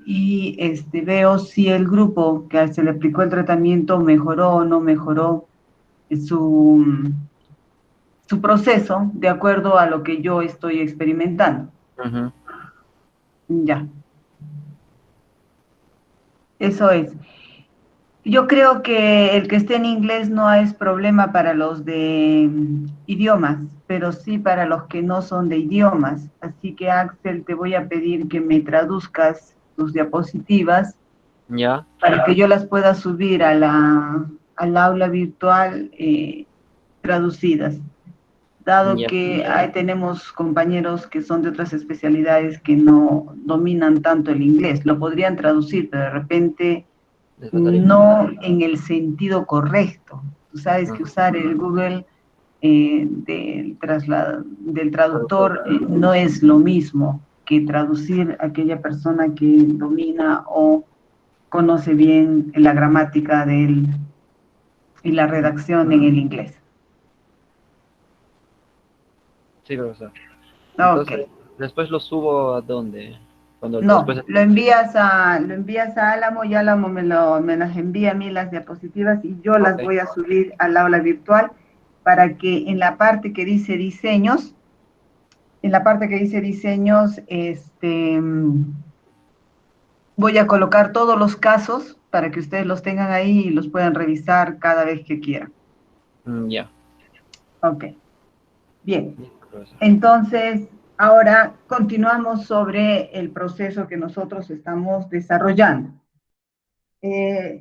y veo si el grupo que se le aplicó el tratamiento mejoró o no mejoró su, su proceso de acuerdo a lo que yo estoy experimentando. Ujú. Ya, eso es. Yo creo que el que esté en inglés no es problema para los de idiomas, pero sí para los que no son de idiomas. Así que, Axel, te voy a pedir que me traduzcas tus diapositivas Ya, para que yo las pueda subir al aula virtual traducidas, dado ya. que ahí tenemos compañeros que son de otras especialidades que no dominan tanto el inglés. Lo podrían traducir, pero de repente Les faltaría. no en el sentido correcto. Tú sabes que Ujú. usar el Google del traductor no es lo mismo que traducir a aquella persona que domina o conoce bien la gramática y la redacción en el inglés. Sí, profesor. Ok. Entonces, después lo subo a dónde? Cuando después. No, lo envías a Álamo y Álamo me las envía a mí las diapositivas y yo las Ok. voy a subir al aula virtual para que en la parte que dice diseños, voy a colocar todos los casos para que ustedes los tengan ahí y los puedan revisar cada vez que quieran. Ya. Ok, bien. Listo, profesor. Entonces, ahora continuamos sobre el proceso que nosotros estamos desarrollando.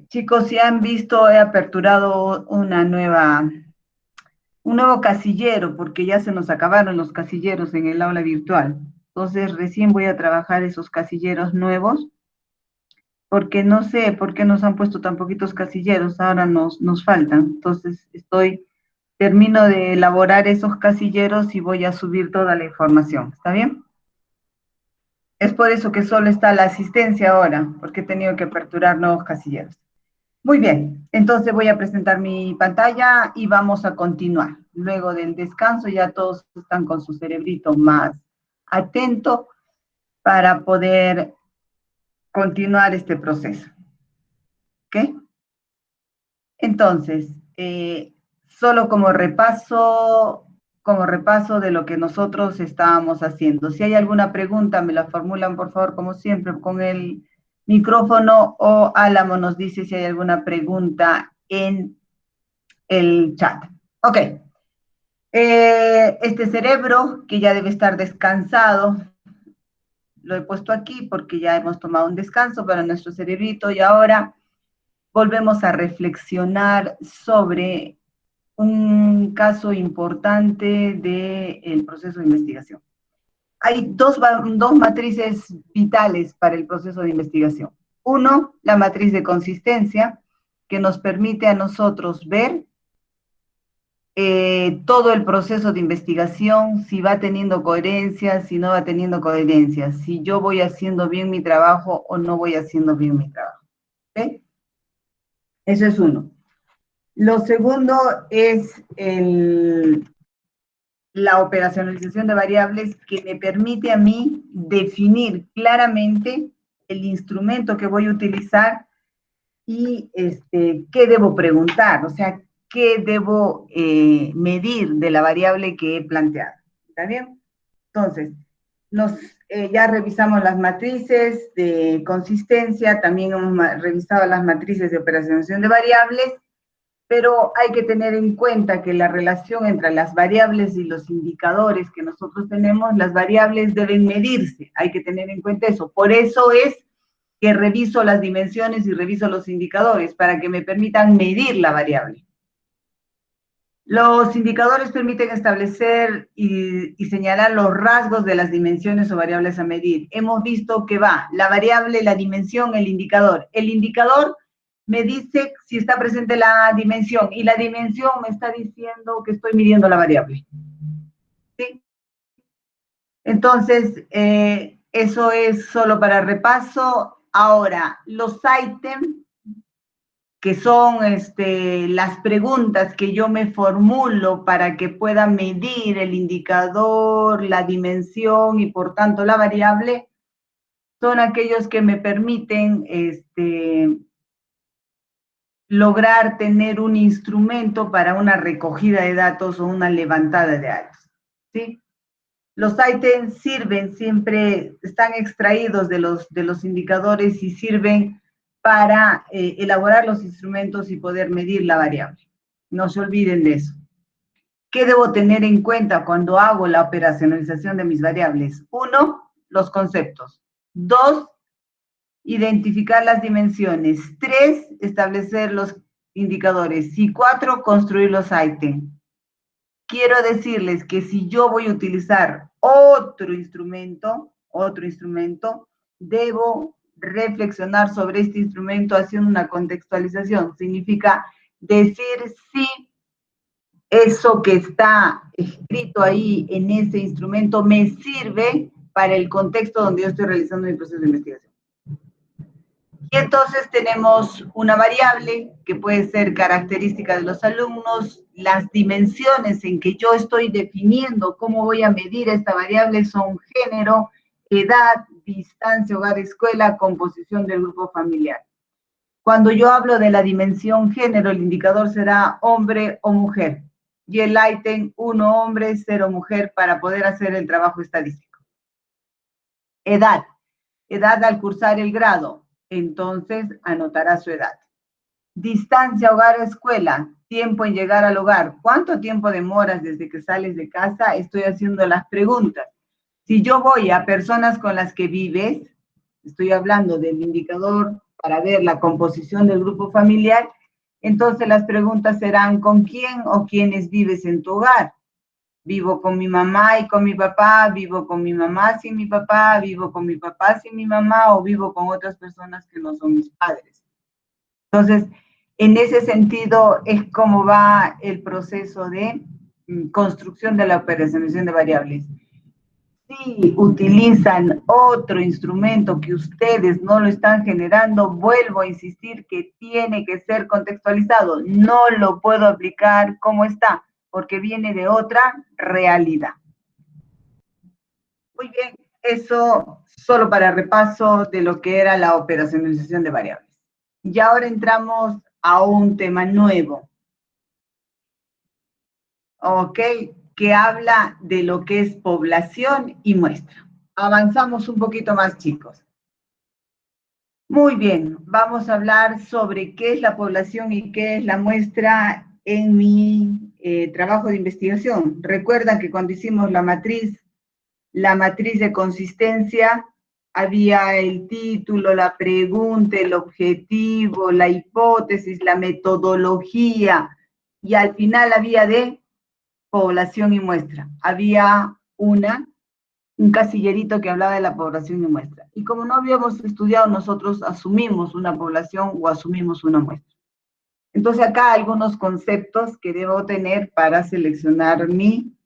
Chicos, si han visto, he aperturado un nuevo casillero porque ya se nos acabaron los casilleros en el aula virtual. Entonces, recién voy a trabajar esos casilleros nuevos porque no sé por qué nos han puesto tan poquitos casilleros, ahora nos faltan. Entonces, termino de elaborar esos casilleros y voy a subir toda la información. ¿Está bien? Es por eso que solo está la asistencia ahora, porque he tenido que aperturar nuevos casilleros. Muy bien, entonces voy a presentar mi pantalla y vamos a continuar. Luego del descanso ya todos están con su cerebrito más atento para poder continuar este proceso. ¿Ok? Entonces, solo como repaso de lo que nosotros estábamos haciendo. Si hay alguna pregunta, me la formulan por favor, como siempre, con el micrófono o Álamo nos dice si hay alguna pregunta en el chat. Ok. Este cerebro, que ya debe estar descansado, lo he puesto aquí porque ya hemos tomado un descanso para nuestro cerebrito y ahora volvemos a reflexionar sobre un caso importante del proceso de investigación. Hay dos matrices vitales para el proceso de investigación. Uno, la matriz de consistencia, que nos permite a nosotros ver todo el proceso de investigación, si va teniendo coherencia, si no va teniendo coherencia, si yo voy haciendo bien mi trabajo o no voy haciendo bien mi trabajo. ¿Okay? Eso es uno. Lo segundo es la operacionalización de variables que me permite a mí definir claramente el instrumento que voy a utilizar y qué debo preguntar, o sea, qué debo medir de la variable que he planteado. ¿Está bien? Entonces, ya revisamos las matrices de consistencia, también hemos revisado las matrices de operacionalización de variables, pero hay que tener en cuenta que la relación entre las variables y los indicadores que nosotros tenemos, las variables deben medirse, hay que tener en cuenta eso. Por eso es que reviso las dimensiones y reviso los indicadores para que me permitan medir la variable. Los indicadores permiten establecer y señalar los rasgos de las dimensiones o variables a medir. Hemos visto que va la variable, la dimensión, el indicador. El indicador me dice si está presente la dimensión y la dimensión me está diciendo que estoy midiendo la variable. ¿Sí? Entonces, eso es solo para repaso. Ahora, los ítems que son las preguntas que yo me formulo para que pueda medir el indicador, la dimensión y por tanto la variable, son aquellos que me permiten lograr tener un instrumento para una recogida de datos o una levantada de datos, ¿sí? Los ítems sirven siempre, están extraídos de los indicadores y sirven para elaborar los instrumentos y poder medir la variable. No se olviden de eso. ¿Qué debo tener en cuenta cuando hago la operacionalización de mis variables? 1, los conceptos. 2, identificar las dimensiones. 3, establecer los indicadores. Y 4, construir los ítems. Quiero decirles que si yo voy a utilizar otro instrumento, debo reflexionar sobre este instrumento haciendo una contextualización. Significa decir si eso que está escrito ahí en ese instrumento me sirve para el contexto donde yo estoy realizando mi proceso de investigación. Y entonces tenemos una variable que puede ser característica de los alumnos. Las dimensiones en que yo estoy definiendo cómo voy a medir esta variable son género, edad, distancia, hogar, escuela, composición del grupo familiar. Cuando yo hablo de la dimensión género, el indicador será hombre o mujer. Y el ítem 1 hombre, 0 mujer, para poder hacer el trabajo estadístico. Edad. Edad al cursar el grado. Entonces anotará su edad. Distancia hogar-escuela, tiempo en llegar al hogar. ¿Cuánto tiempo demoras desde que sales de casa? Estoy haciendo las preguntas. Si yo voy a personas con las que vives, estoy hablando del indicador para ver la composición del grupo familiar, entonces las preguntas serán: ¿con quién o quiénes vives en tu hogar? Vivo con mi mamá y con mi papá, vivo con mi mamá sin mi papá, vivo con mi papá sin mi mamá, o vivo con otras personas que no son mis padres. Entonces, en ese sentido es como va el proceso de construcción de la operacionalización de variables. Si utilizan otro instrumento que ustedes no lo están generando, vuelvo a insistir que tiene que ser contextualizado. No lo puedo aplicar como está, porque viene de otra realidad. Muy bien, eso solo para repaso de lo que era la operacionalización de variables. Y ahora entramos a un tema nuevo, ¿ok? Que habla de lo que es población y muestra. Avanzamos un poquito más, chicos. Muy bien, vamos a hablar sobre qué es la población y qué es la muestra en mi trabajo de investigación. Recuerdan que cuando hicimos la matriz de consistencia, había el título, la pregunta, el objetivo, la hipótesis, la metodología, y al final había de población y muestra. Había un casillerito que hablaba de la población y muestra. Y como no habíamos estudiado, nosotros asumimos una población o asumimos una muestra. Entonces acá algunos conceptos que debo tener para seleccionar mi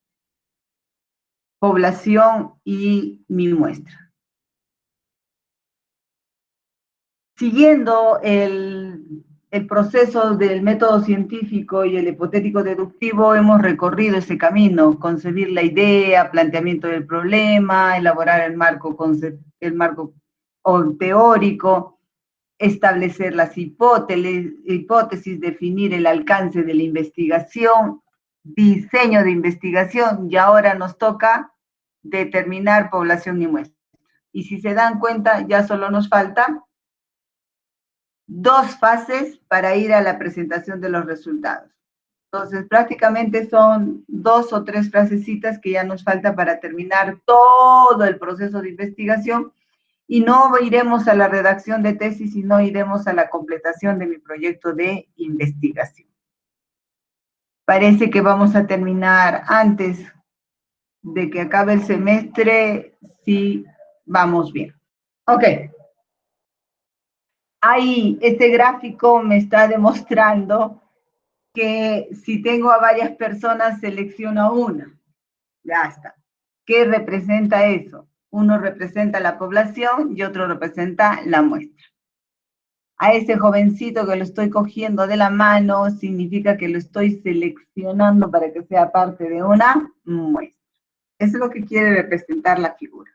población y mi muestra. Siguiendo el proceso del método científico y el hipotético deductivo, hemos recorrido ese camino: concebir la idea, planteamiento del problema, elaborar el marco teórico, establecer las hipótesis, definir el alcance de la investigación, diseño de investigación, y ahora nos toca determinar población y muestra. Y si se dan cuenta, ya solo nos falta 2 fases para ir a la presentación de los resultados. Entonces, prácticamente son 2 o 3 frasecitas que ya nos falta para terminar todo el proceso de investigación, y no iremos a la redacción de tesis, sino iremos a la completación de mi proyecto de investigación. Parece que vamos a terminar antes de que acabe el semestre, si vamos bien. Ok. Ahí, este gráfico me está demostrando que si tengo a varias personas, selecciono una. Ya está. ¿Qué representa eso? Uno representa la población y otro representa la muestra. A ese jovencito que lo estoy cogiendo de la mano, significa que lo estoy seleccionando para que sea parte de una muestra. Eso es lo que quiere representar la figura.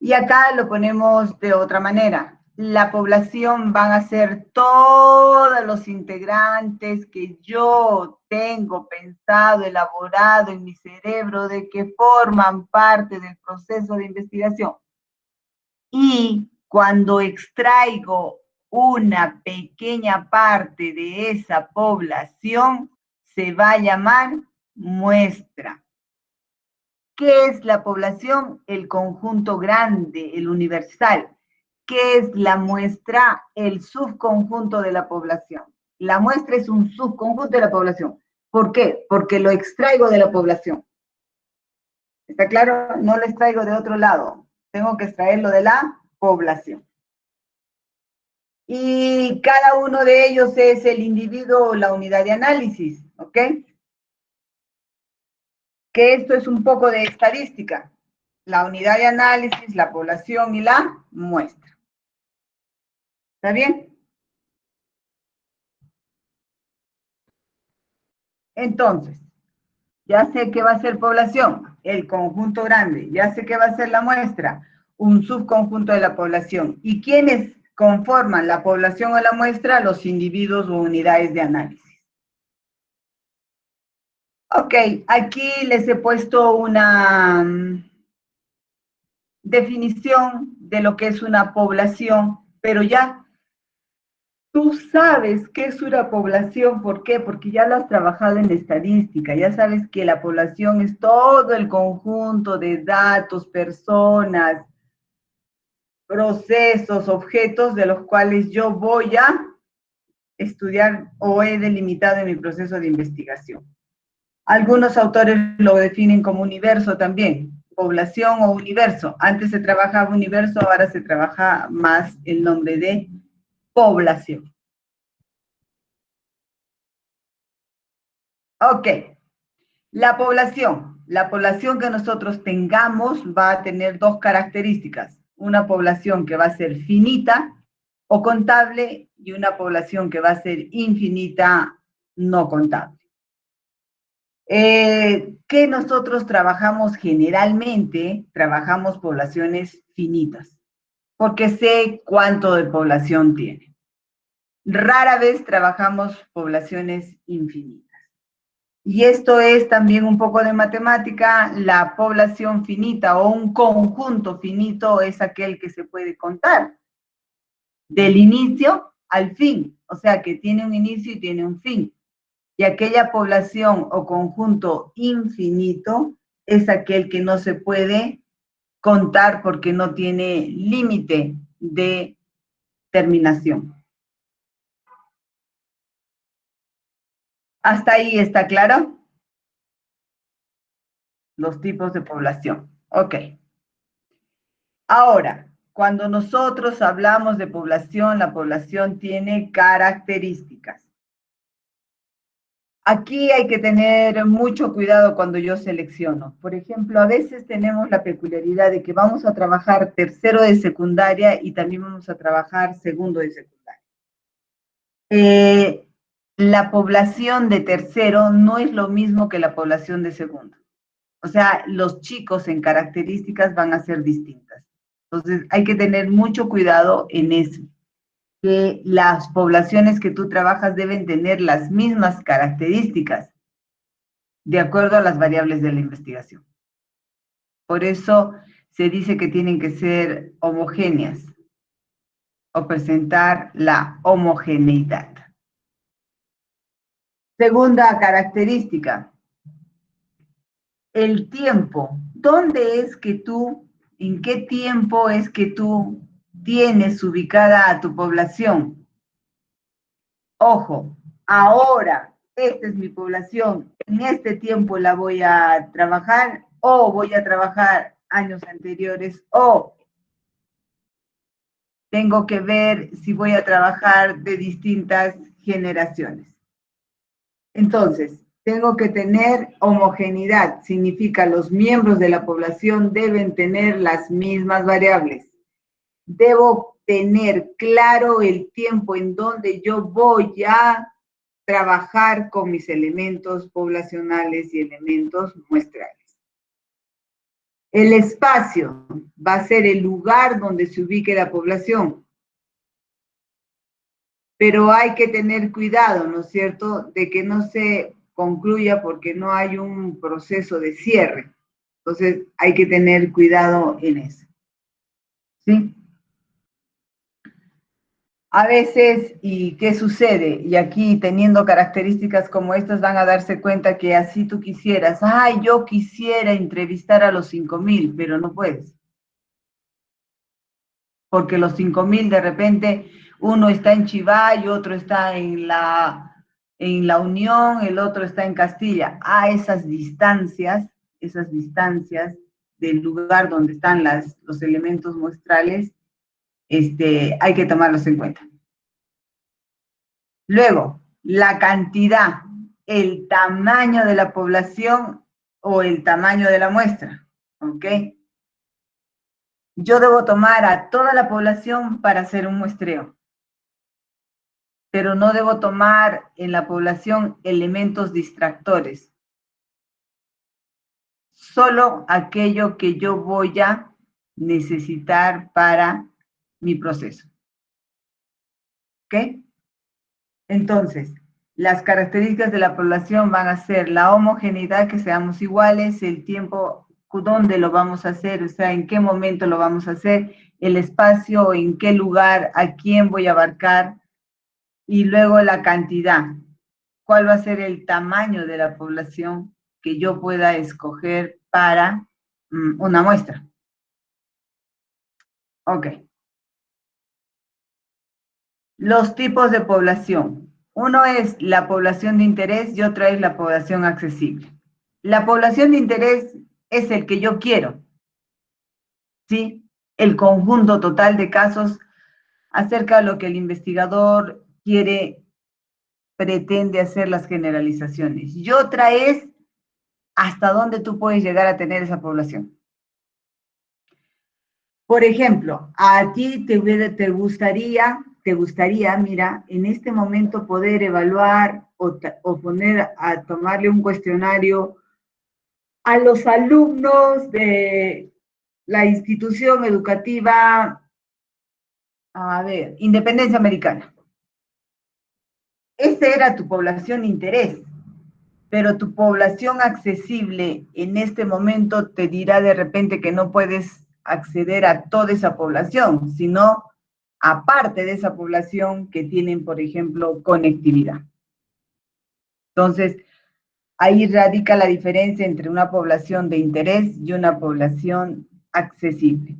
Y acá lo ponemos de otra manera. La población van a ser todos los integrantes que yo tengo pensado, elaborado en mi cerebro, de que forman parte del proceso de investigación. Y cuando extraigo una pequeña parte de esa población, se va a llamar muestra. ¿Qué es la población? El conjunto grande, el universal. ¿Qué es la muestra? El subconjunto de la población. La muestra es un subconjunto de la población. ¿Por qué? Porque lo extraigo de la población. ¿Está claro? No lo extraigo de otro lado. Tengo que extraerlo de la población. Y cada uno de ellos es el individuo o la unidad de análisis, ¿ok? Que esto es un poco de estadística. La unidad de análisis, la población y la muestra. ¿Está bien? Entonces, ya sé que va a ser población, el conjunto grande. Ya sé que va a ser la muestra, un subconjunto de la población. ¿Y quiénes conforman la población o la muestra? Los individuos o unidades de análisis. Ok, aquí les he puesto una definición de lo que es una población, pero ya tú sabes qué es una población. ¿Por qué? Porque ya lo has trabajado en estadística, ya sabes que la población es todo el conjunto de datos, personas, procesos, objetos de los cuales yo voy a estudiar o he delimitado en mi proceso de investigación. Algunos autores lo definen como universo también, población o universo. Antes se trabajaba universo, ahora se trabaja más el nombre de población. Ok, la población que nosotros tengamos va a tener dos características. Una población que va a ser finita o contable y una población que va a ser infinita, no contable. Que nosotros trabajamos generalmente, trabajamos poblaciones finitas, porque sé cuánto de población tiene. Rara vez trabajamos poblaciones infinitas. Y esto es también un poco de matemática. La población finita o un conjunto finito es aquel que se puede contar del inicio al fin, o sea que tiene un inicio y tiene un fin. Y aquella población o conjunto infinito es aquel que no se puede contar porque no tiene límite de terminación. ¿Hasta ahí está claro? Los tipos de población. Ok. Ahora, cuando nosotros hablamos de población, la población tiene características. Aquí hay que tener mucho cuidado cuando yo selecciono. Por ejemplo, a veces tenemos la peculiaridad de que vamos a trabajar tercero de secundaria y también vamos a trabajar segundo de secundaria. La población de tercero no es lo mismo que la población de segundo. O sea, los chicos en características van a ser distintas. Entonces, hay que tener mucho cuidado en eso, que las poblaciones que tú trabajas deben tener las mismas características de acuerdo a las variables de la investigación. Por eso se dice que tienen que ser homogéneas o presentar la homogeneidad. Segunda característica, el tiempo. ¿Dónde es que tú, en qué tiempo es que tú tienes ubicada a tu población? Ojo, ahora, esta es mi población, en este tiempo la voy a trabajar o voy a trabajar años anteriores o tengo que ver si voy a trabajar de distintas generaciones. Entonces, tengo que tener homogeneidad, significa los miembros de la población deben tener las mismas variables. Debo tener claro el tiempo en donde yo voy a trabajar con mis elementos poblacionales y elementos muestrales. El espacio va a ser el lugar donde se ubique la población. Pero hay que tener cuidado, ¿no es cierto?, de que no se concluya porque no hay un proceso de cierre. Entonces, hay que tener cuidado en eso. ¿Sí? A veces, ¿y qué sucede? Y aquí, teniendo características como estas, van a darse cuenta que así tú quisieras, ay, yo quisiera entrevistar a los 5.000, pero no puedes. Porque los 5.000 de repente, uno está en Chivay, otro está en la Unión, el otro está en Castilla. A esas distancias del lugar donde están los elementos muestrales, hay que tomarlos en cuenta. Luego, la cantidad, el tamaño de la población o el tamaño de la muestra, ¿ok? Yo debo tomar a toda la población para hacer un muestreo, pero no debo tomar en la población elementos distractores. Solo aquello que yo voy a necesitar para mi proceso. ¿Ok? Entonces, las características de la población van a ser la homogeneidad, que seamos iguales, el tiempo, dónde lo vamos a hacer, o sea, en qué momento lo vamos a hacer, el espacio, en qué lugar, a quién voy a abarcar, y luego la cantidad. ¿Cuál va a ser el tamaño de la población que yo pueda escoger para una muestra? Ok. Los tipos de población. Uno es la población de interés y otra es la población accesible. La población de interés es el que yo quiero, ¿sí? El conjunto total de casos acerca de lo que el investigador quiere, pretende hacer las generalizaciones. Y otra es hasta dónde tú puedes llegar a tener esa población. Por ejemplo, a ti te gustaría, mira, en este momento poder evaluar o poner a tomarle un cuestionario a los alumnos de la institución educativa, a ver, Independencia Americana. Esa era tu población de interés, pero tu población accesible en este momento te dirá de repente que no puedes acceder a toda esa población, sino aparte de esa población que tienen, por ejemplo, conectividad. Entonces, ahí radica la diferencia entre una población de interés y una población accesible.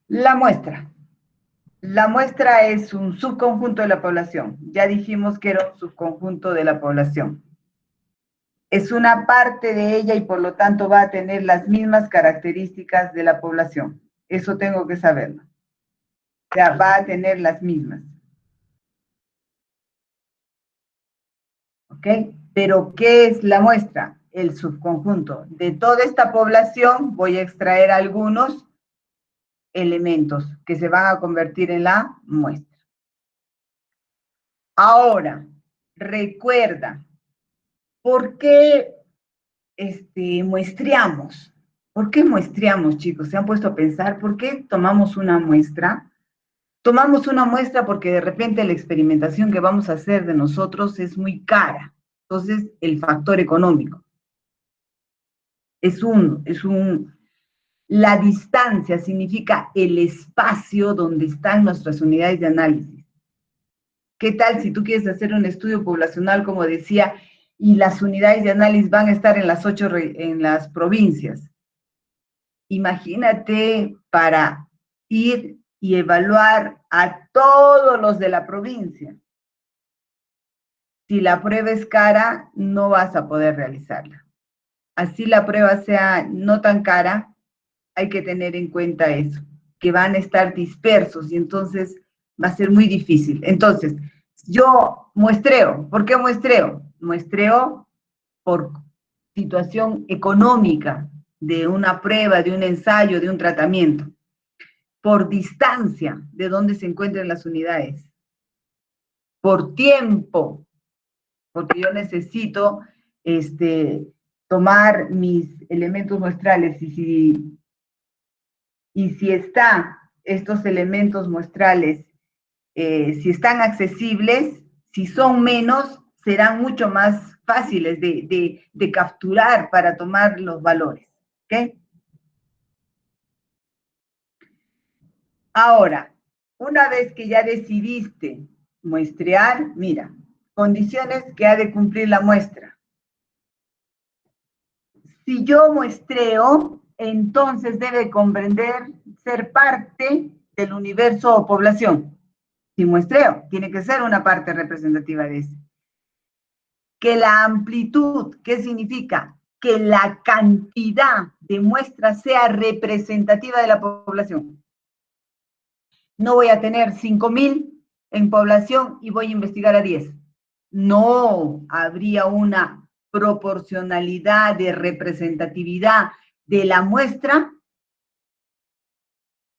La muestra. La muestra es un subconjunto de la población. Ya dijimos que era un subconjunto de la población. Es una parte de ella y por lo tanto va a tener las mismas características de la población. Eso tengo que saberlo. O sea, va a tener las mismas. ¿Ok? Pero, ¿qué es la muestra? El subconjunto. De toda esta población voy a extraer algunos elementos que se van a convertir en la muestra. Ahora, recuerda, ¿por qué muestreamos? ¿Por qué muestreamos, chicos? ¿Se han puesto a pensar por qué tomamos una muestra? Tomamos una muestra porque de repente la experimentación que vamos a hacer de nosotros es muy cara. Entonces, el factor económico la distancia significa el espacio donde están nuestras unidades de análisis. ¿Qué tal si tú quieres hacer un estudio poblacional, como decía, y las unidades de análisis van a estar en las provincias? Imagínate para ir y evaluar a todos los de la provincia. Si la prueba es cara, no vas a poder realizarla. Así la prueba sea no tan cara, hay que tener en cuenta eso, que van a estar dispersos y entonces va a ser muy difícil. Entonces, yo muestreo. ¿Por qué muestreo? Muestreo por situación económica de una prueba, de un ensayo, de un tratamiento. Por distancia de donde se encuentran las unidades. por tiempo, porque yo necesito tomar mis elementos muestrales y si estos elementos muestrales, si están accesibles, si son menos, serán mucho más fáciles de capturar para tomar los valores. ¿Ok? Ahora, una vez que ya decidiste muestrear, mira, condiciones que ha de cumplir la muestra. Si yo muestreo, entonces debe comprender ser parte del universo o población. Si muestreo, tiene que ser una parte representativa de ese. Que la amplitud, ¿qué significa? Que la cantidad de muestras sea representativa de la población. No voy a tener 5,000 en población y voy a investigar a 10. No, habría una proporcionalidad de representatividad de la muestra,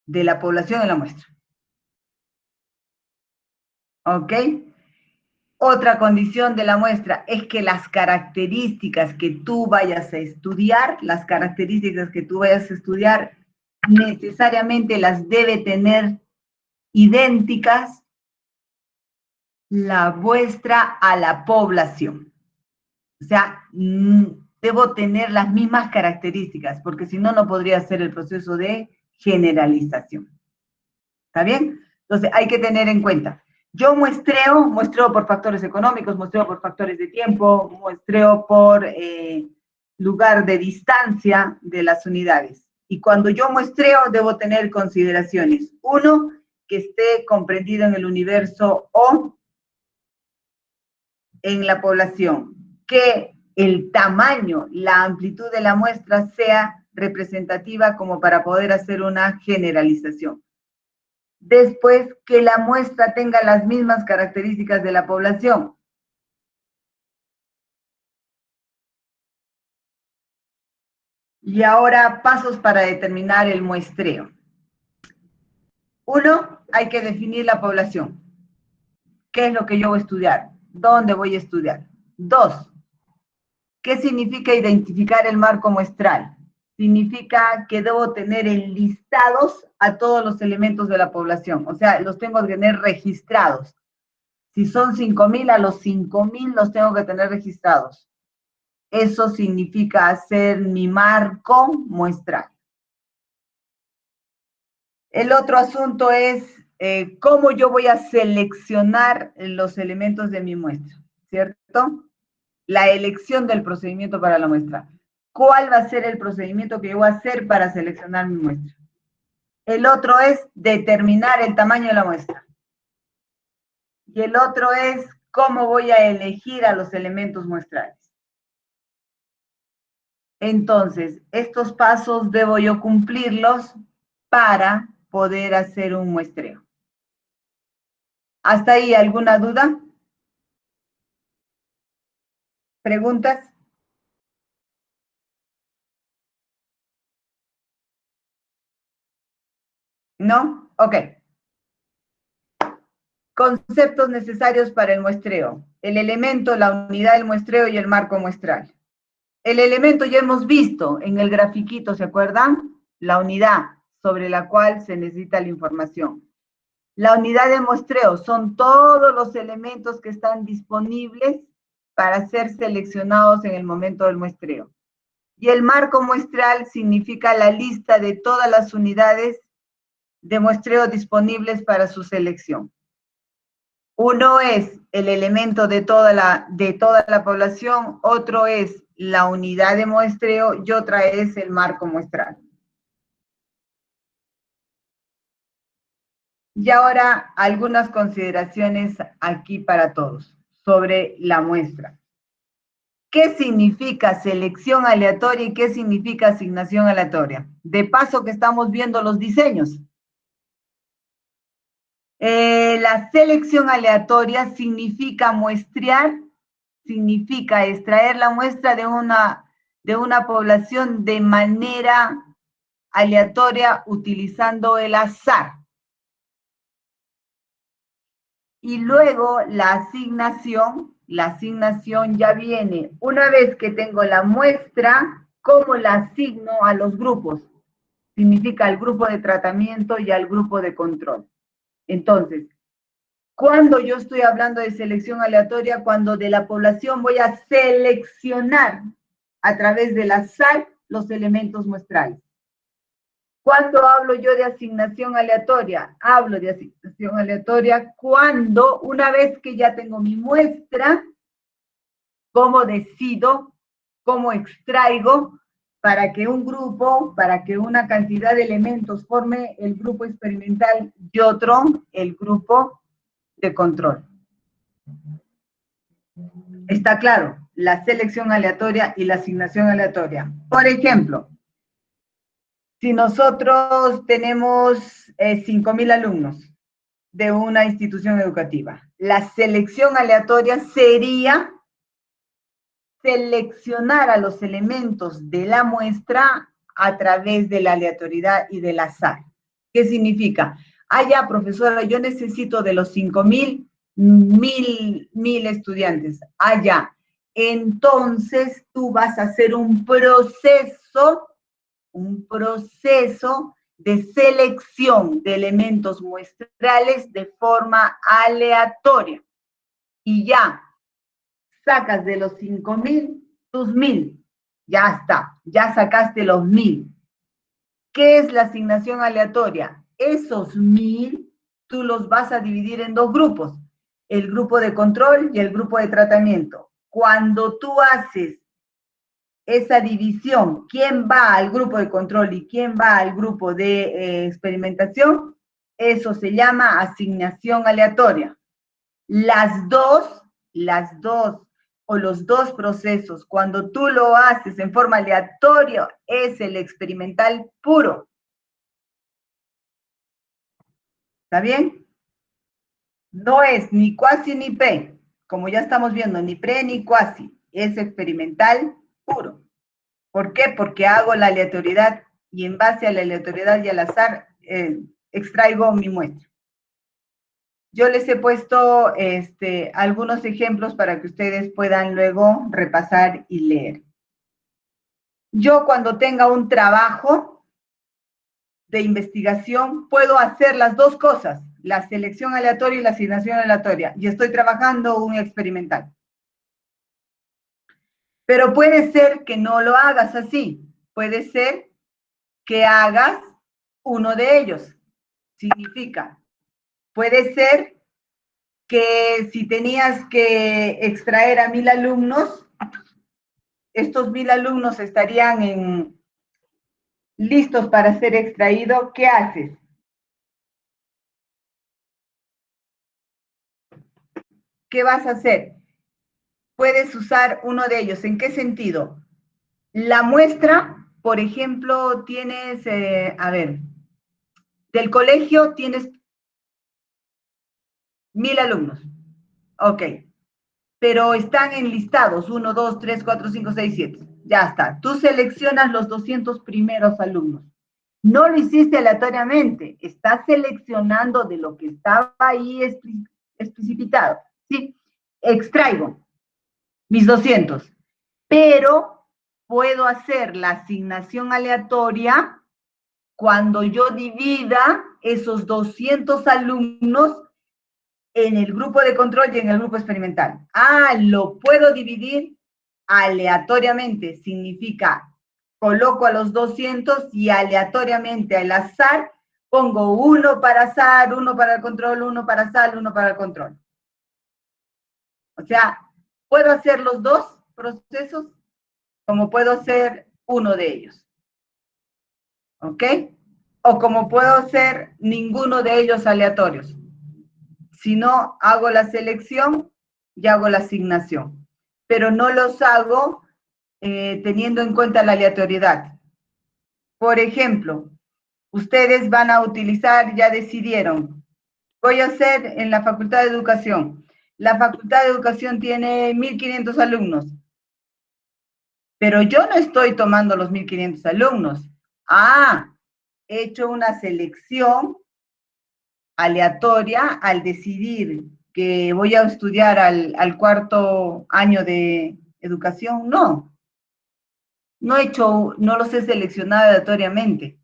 de la población de la muestra. ¿Ok? Otra condición de la muestra es que las características que tú vayas a estudiar, necesariamente las debe tener idénticas la muestra a la población. O sea, debo tener las mismas características, porque si no, no podría hacer el proceso de generalización. ¿Está bien? Entonces, hay que tener en cuenta. Yo muestreo por factores económicos, muestreo por factores de tiempo, muestreo por lugar de distancia de las unidades. Y cuando yo muestreo, debo tener consideraciones. Uno, que esté comprendido en el universo o en la población. Que el tamaño, la amplitud de la muestra sea representativa como para poder hacer una generalización. Después, que la muestra tenga las mismas características de la población. Y ahora, pasos para determinar el muestreo. Uno, hay que definir la población. ¿Qué es lo que yo voy a estudiar? ¿Dónde voy a estudiar? Dos, ¿qué significa identificar el marco muestral? Significa que debo tener enlistados a todos los elementos de la población. O sea, los tengo que tener registrados. Si son 5,000, a los 5,000 los tengo que tener registrados. Eso significa hacer mi marco muestral. El otro asunto es cómo yo voy a seleccionar los elementos de mi muestra, ¿cierto? La elección del procedimiento para la muestra. ¿Cuál va a ser el procedimiento que yo voy a hacer para seleccionar mi muestra? El otro es determinar el tamaño de la muestra. Y el otro es cómo voy a elegir a los elementos muestrales. Entonces, estos pasos debo yo cumplirlos para poder hacer un muestreo. ¿Hasta ahí alguna duda? ¿Preguntas? ¿No? Ok. Conceptos necesarios para el muestreo. El elemento, la unidad del muestreo y el marco muestral. El elemento ya hemos visto en el grafiquito, ¿se acuerdan? La unidad sobre la cual se necesita la información. La unidad de muestreo son todos los elementos que están disponibles para ser seleccionados en el momento del muestreo. Y el marco muestral significa la lista de todas las unidades de muestreo disponibles para su selección. Uno es el elemento de toda la población, otro es la unidad de muestreo y otra es el marco muestral. Y ahora algunas consideraciones aquí para todos sobre la muestra. ¿Qué significa selección aleatoria y qué significa asignación aleatoria? De paso que estamos viendo los diseños. La selección aleatoria significa muestrear, significa extraer la muestra de una población de manera aleatoria utilizando el azar. Y luego la asignación ya viene, una vez que tengo la muestra, ¿cómo la asigno a los grupos? Significa al grupo de tratamiento y al grupo de control. Entonces, cuando yo estoy hablando de selección aleatoria, cuando de la población voy a seleccionar a través del azar los elementos muestrales. ¿Cuándo hablo yo de asignación aleatoria? Hablo de asignación aleatoria cuando, una vez que ya tengo mi muestra, cómo decido, cómo extraigo para que un grupo, para que una cantidad de elementos forme el grupo experimental y otro el grupo de control. Está claro, la selección aleatoria y la asignación aleatoria. Por ejemplo, si nosotros tenemos 5.000 alumnos de una institución educativa, la selección aleatoria sería seleccionar a los elementos de la muestra a través de la aleatoriedad y del azar. ¿Qué significa? Ah, ya, profesora, yo necesito de los 5.000, 1.000 estudiantes. Ah, ya. Entonces tú vas a hacer un proceso de selección de elementos muestrales de forma aleatoria. Y ya, sacas de los 5.000 tus 1.000. Ya está, ya sacaste los 1.000. ¿Qué es la asignación aleatoria? Esos 1.000 tú los vas a dividir en dos grupos, el grupo de control y el grupo de tratamiento. Cuando tú haces esa división, quién va al grupo de control y quién va al grupo de experimentación, eso se llama asignación aleatoria. Las dos o los dos procesos, cuando tú lo haces en forma aleatoria, es el experimental puro. ¿Está bien? No es ni cuasi ni P, como ya estamos viendo, ni pre ni cuasi, es experimental puro. ¿Por qué? Porque hago la aleatoriedad y en base a la aleatoriedad y al azar extraigo mi muestra. Yo les he puesto algunos ejemplos para que ustedes puedan luego repasar y leer. Yo cuando tenga un trabajo de investigación puedo hacer las dos cosas, la selección aleatoria y la asignación aleatoria, y estoy trabajando un experimental. Pero puede ser que no lo hagas así, puede ser que hagas uno de ellos. Significa, puede ser que si tenías que extraer a 1.000 alumnos, estos 1.000 alumnos estarían listos para ser extraídos, ¿qué haces? ¿Qué vas a hacer? Puedes usar uno de ellos. ¿En qué sentido? La muestra, por ejemplo, tienes, del colegio tienes 1.000 alumnos. Ok. Pero están enlistados, 1, 2, 3, 4, 5, 6, 7. Ya está. Tú seleccionas los 200 primeros alumnos. No lo hiciste aleatoriamente, estás seleccionando de lo que estaba ahí especificado. ¿Sí? Extraigo mis 200, pero puedo hacer la asignación aleatoria cuando yo divida esos 200 alumnos en el grupo de control y en el grupo experimental. Ah, lo puedo dividir aleatoriamente, significa coloco a los 200 y aleatoriamente al azar pongo uno para azar, uno para el control, uno para azar, uno para el control. O sea, puedo hacer los dos procesos como puedo hacer uno de ellos. ¿Ok? O como puedo hacer ninguno de ellos aleatorios. Si no, hago la selección y hago la asignación. Pero no los hago teniendo en cuenta la aleatoriedad. Por ejemplo, ustedes van a utilizar, ya decidieron, voy a hacer en la Facultad de Educación. La Facultad de Educación tiene 1.500 alumnos, pero yo no estoy tomando los 1.500 alumnos. Ah, he hecho una selección aleatoria al decidir que voy a estudiar al cuarto año de educación, no. No los he seleccionado aleatoriamente.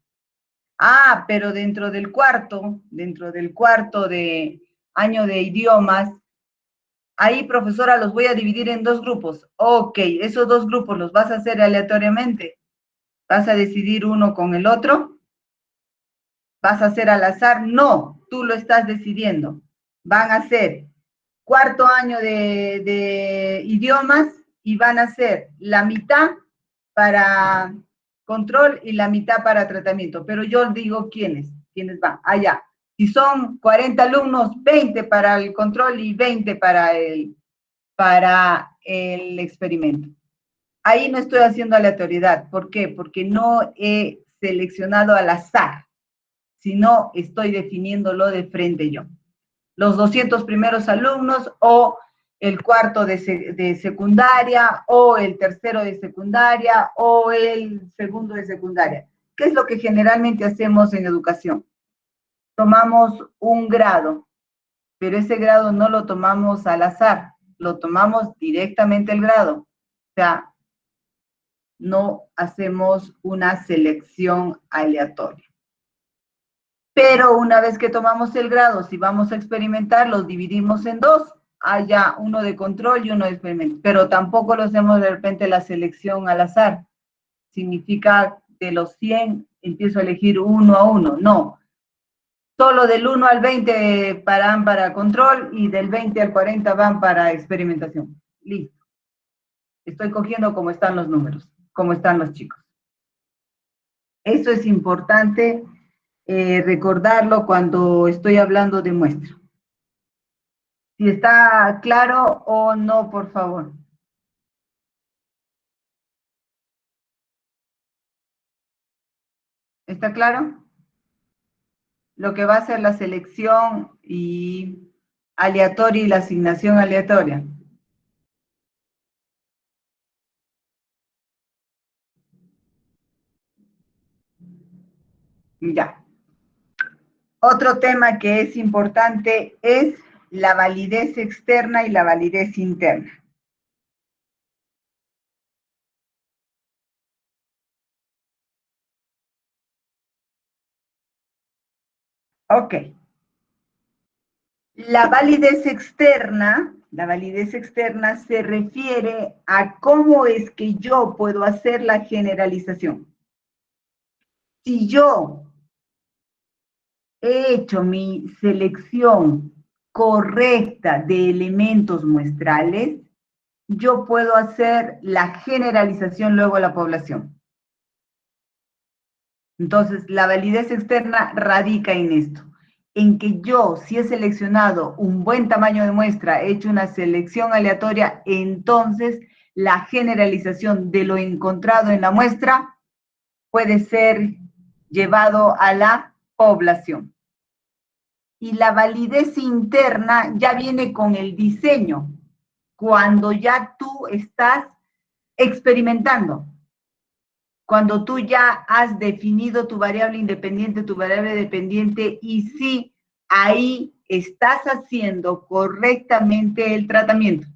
Ah, pero dentro del cuarto de año de idiomas, ahí, profesora, los voy a dividir en dos grupos. Ok, esos dos grupos los vas a hacer aleatoriamente. ¿Vas a decidir uno con el otro? ¿Vas a hacer al azar? No, tú lo estás decidiendo. Van a ser cuarto año de idiomas y van a ser la mitad para control y la mitad para tratamiento. Pero yo digo quiénes van. Allá. Si son 40 alumnos, 20 para el control y 20 para el experimento. Ahí no estoy haciendo aleatoriedad. ¿Por qué? Porque no he seleccionado al azar, sino estoy definiéndolo de frente yo. Los 200 primeros alumnos o el cuarto de secundaria o el tercero de secundaria o el segundo de secundaria. ¿Qué es lo que generalmente hacemos en educación? Tomamos un grado, pero ese grado no lo tomamos al azar, lo tomamos directamente el grado. O sea, no hacemos una selección aleatoria. Pero una vez que tomamos el grado, si vamos a experimentar, los dividimos en dos. Haya uno de control y uno de experimento. Pero tampoco lo hacemos de repente la selección al azar. Significa de los 100 empiezo a elegir uno a uno. No. Solo del 1 al 20 van para control y del 20 al 40 van para experimentación. Listo. Estoy cogiendo cómo están los números, cómo están los chicos. Eso es importante recordarlo cuando estoy hablando de muestra. Si está claro o no, por favor. ¿Está claro? Lo que va a ser la selección y aleatoria y la asignación aleatoria. Ya. Otro tema que es importante es la validez externa y la validez interna. Ok. La validez externa se refiere a cómo es que yo puedo hacer la generalización. Si yo he hecho mi selección correcta de elementos muestrales, yo puedo hacer la generalización luego a la población. Entonces, la validez externa radica en esto, en que yo, si he seleccionado un buen tamaño de muestra, he hecho una selección aleatoria, entonces la generalización de lo encontrado en la muestra puede ser llevado a la población. Y la validez interna ya viene con el diseño, cuando ya tú estás experimentando, cuando tú ya has definido tu variable independiente, tu variable dependiente, y sí, ahí estás haciendo correctamente el tratamiento.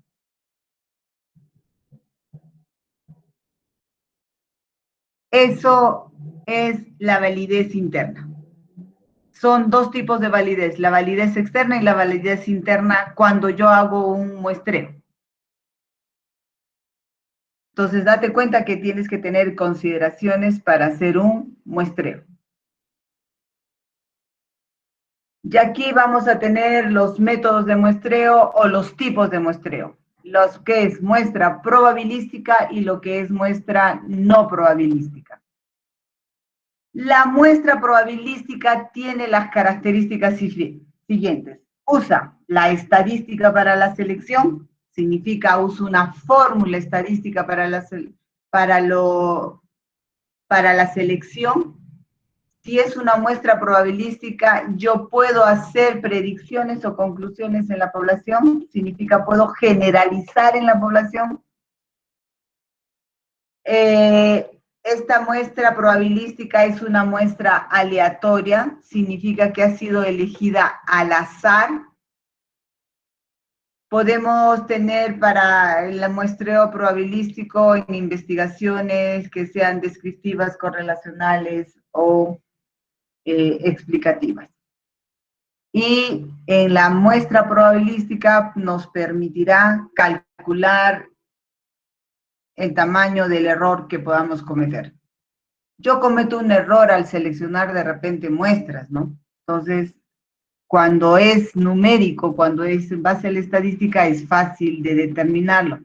Eso es la validez interna. Son dos tipos de validez, la validez externa y la validez interna cuando yo hago un muestreo. Entonces, date cuenta que tienes que tener consideraciones para hacer un muestreo. Y aquí vamos a tener los métodos de muestreo o los tipos de muestreo. Los que es muestra probabilística y lo que es muestra no probabilística. La muestra probabilística tiene las características siguientes. Usa la estadística para la selección, significa usa una fórmula estadística para la selección. Si es una muestra probabilística, yo puedo hacer predicciones o conclusiones en la población, significa puedo generalizar en la población. Esta muestra probabilística es una muestra aleatoria, significa que ha sido elegida al azar. podemos tener para el muestreo probabilístico en investigaciones que sean descriptivas, correlacionales o explicativas. Y en la muestra probabilística nos permitirá calcular el tamaño del error que podamos cometer. Yo cometo un error al seleccionar de repente muestras, ¿no? Entonces, cuando es numérico, cuando es en base a la estadística, es fácil de determinarlo.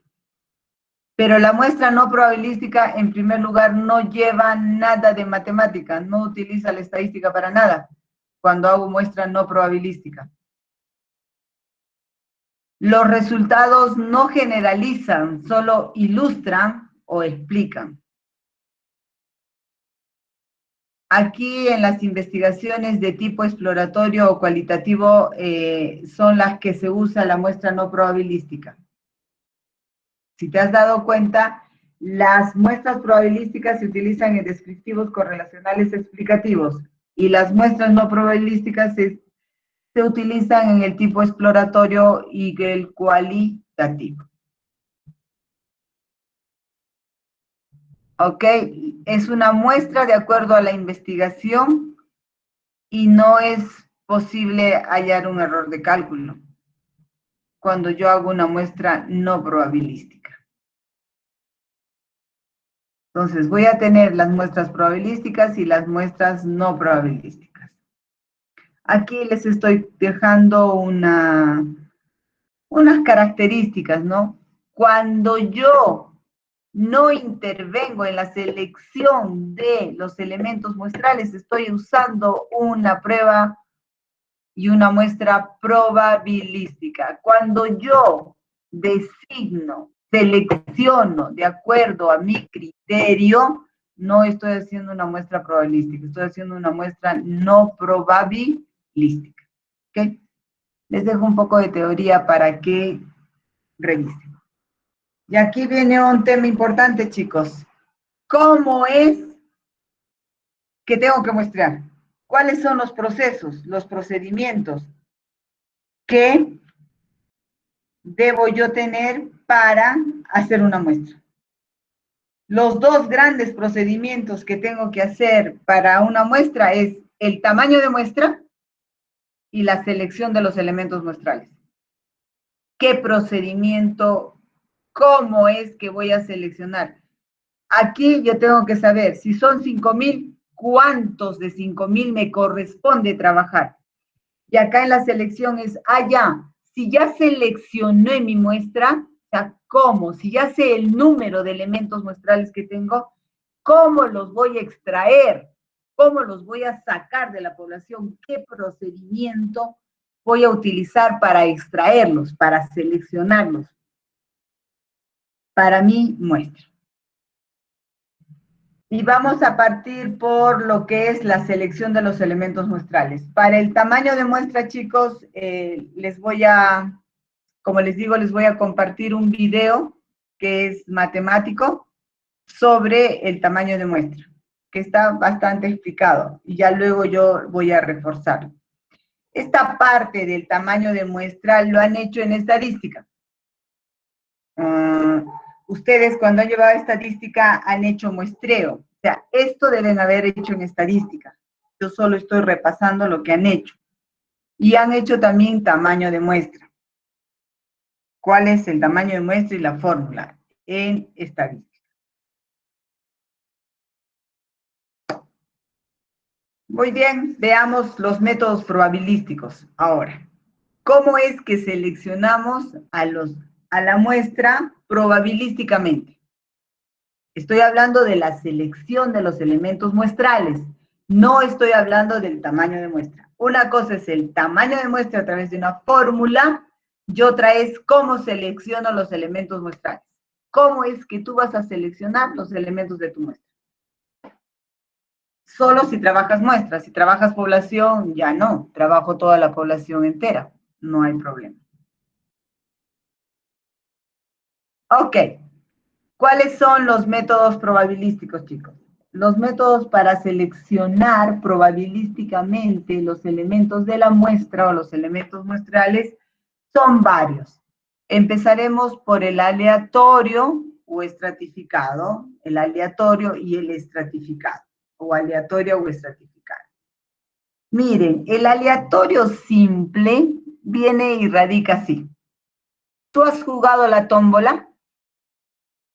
Pero la muestra no probabilística, en primer lugar, no lleva nada de matemática, no utiliza la estadística para nada, cuando hago muestra no probabilística. Los resultados no generalizan, solo ilustran o explican. Aquí en las investigaciones de tipo exploratorio o cualitativo son las que se usa la muestra no probabilística. Si te has dado cuenta, las muestras probabilísticas se utilizan en descriptivos, correlacionales, explicativos, y las muestras no probabilísticas se utilizan en el tipo exploratorio y el cualitativo. ¿Ok? Es una muestra de acuerdo a la investigación y no es posible hallar un error de cálculo cuando yo hago una muestra no probabilística. Entonces, voy a tener las muestras probabilísticas y las muestras no probabilísticas. Aquí les estoy dejando unas características, ¿no? Cuando yo no intervengo en la selección de los elementos muestrales, estoy usando una prueba y una muestra probabilística. Cuando yo designo, selecciono de acuerdo a mi criterio, no estoy haciendo una muestra probabilística, estoy haciendo una muestra no probabilística. ¿Ok? Les dejo un poco de teoría para que revisen. Y aquí viene un tema importante, chicos. ¿Cómo es que tengo que muestrear? ¿Cuáles son los procesos, los procedimientos que debo yo tener para hacer una muestra? Los dos grandes procedimientos que tengo que hacer para una muestra es el tamaño de muestra y la selección de los elementos muestrales. ¿Qué procedimiento? ¿Cómo es que voy a seleccionar? Aquí yo tengo que saber, si son 5,000, ¿cuántos de 5,000 me corresponde trabajar? Y acá en la selección es, ya, si ya seleccioné mi muestra, o sea, ¿cómo? Si ya sé el número de elementos muestrales que tengo, ¿cómo los voy a extraer? ¿Cómo los voy a sacar de la población? ¿Qué procedimiento voy a utilizar para extraerlos, para seleccionarlos? Para mi muestra. Y vamos a partir por lo que es la selección de los elementos muestrales. Para el tamaño de muestra, chicos, les voy a, como les digo, les voy a compartir un video que es matemático sobre el tamaño de muestra, que está bastante explicado, y ya luego yo voy a reforzarlo. Esta parte del tamaño de muestra lo han hecho en estadística. Ustedes cuando han llevado estadística han hecho muestreo. O sea, esto deben haber hecho en estadística. Yo solo estoy repasando lo que han hecho. Y han hecho también tamaño de muestra. ¿Cuál es el tamaño de muestra y la fórmula en estadística? Muy bien, veamos los métodos probabilísticos ahora. ¿Cómo es que seleccionamos a la muestra probabilísticamente? Estoy hablando de la selección de los elementos muestrales. No estoy hablando del tamaño de muestra. Una cosa es el tamaño de muestra a través de una fórmula y otra es cómo selecciono los elementos muestrales. ¿Cómo es que tú vas a seleccionar los elementos de tu muestra? Solo si trabajas muestras. Si trabajas población, ya no. Trabajo toda la población entera. No hay problema. Ok. ¿Cuáles son los métodos probabilísticos, chicos? Los métodos para seleccionar probabilísticamente los elementos de la muestra o los elementos muestrales son varios. Empezaremos por el aleatorio o estratificado, el aleatorio y el estratificado, o aleatorio o estratificado. Miren, el aleatorio simple viene y radica así. ¿Tú has jugado a la tómbola?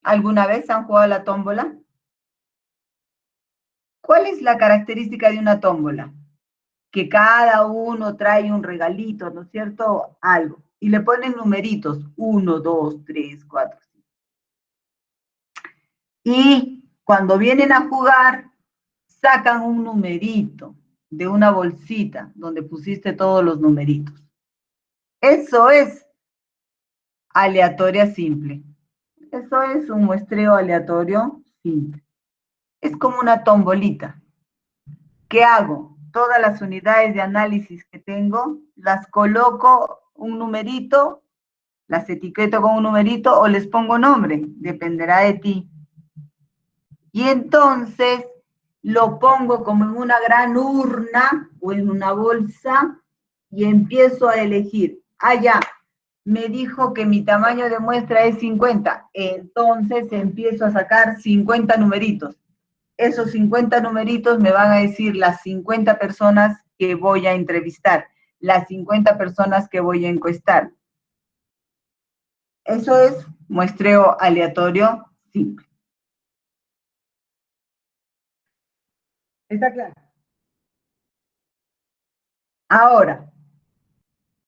¿Alguna vez han jugado a la tómbola? ¿Cuál es la característica de una tómbola? Que cada uno trae un regalito, ¿no es cierto? Algo. Y le ponen numeritos, 1, 2, 3, 4, 5. Y cuando vienen a jugar, sacan un numerito de una bolsita donde pusiste todos los numeritos. Eso es aleatoria simple. Eso es un muestreo aleatorio simple. Es como una tombolita. ¿Qué hago? Todas las unidades de análisis que tengo, las coloco un numerito, las etiqueto con un numerito o les pongo nombre, dependerá de ti. Y entonces lo pongo como en una gran urna o en una bolsa y empiezo a elegir. Ah, ya, me dijo que mi tamaño de muestra es 50. Entonces empiezo a sacar 50 numeritos. Esos 50 numeritos me van a decir las 50 personas que voy a entrevistar, las 50 personas que voy a encuestar. Eso es muestreo aleatorio simple. ¿Está claro? Ahora,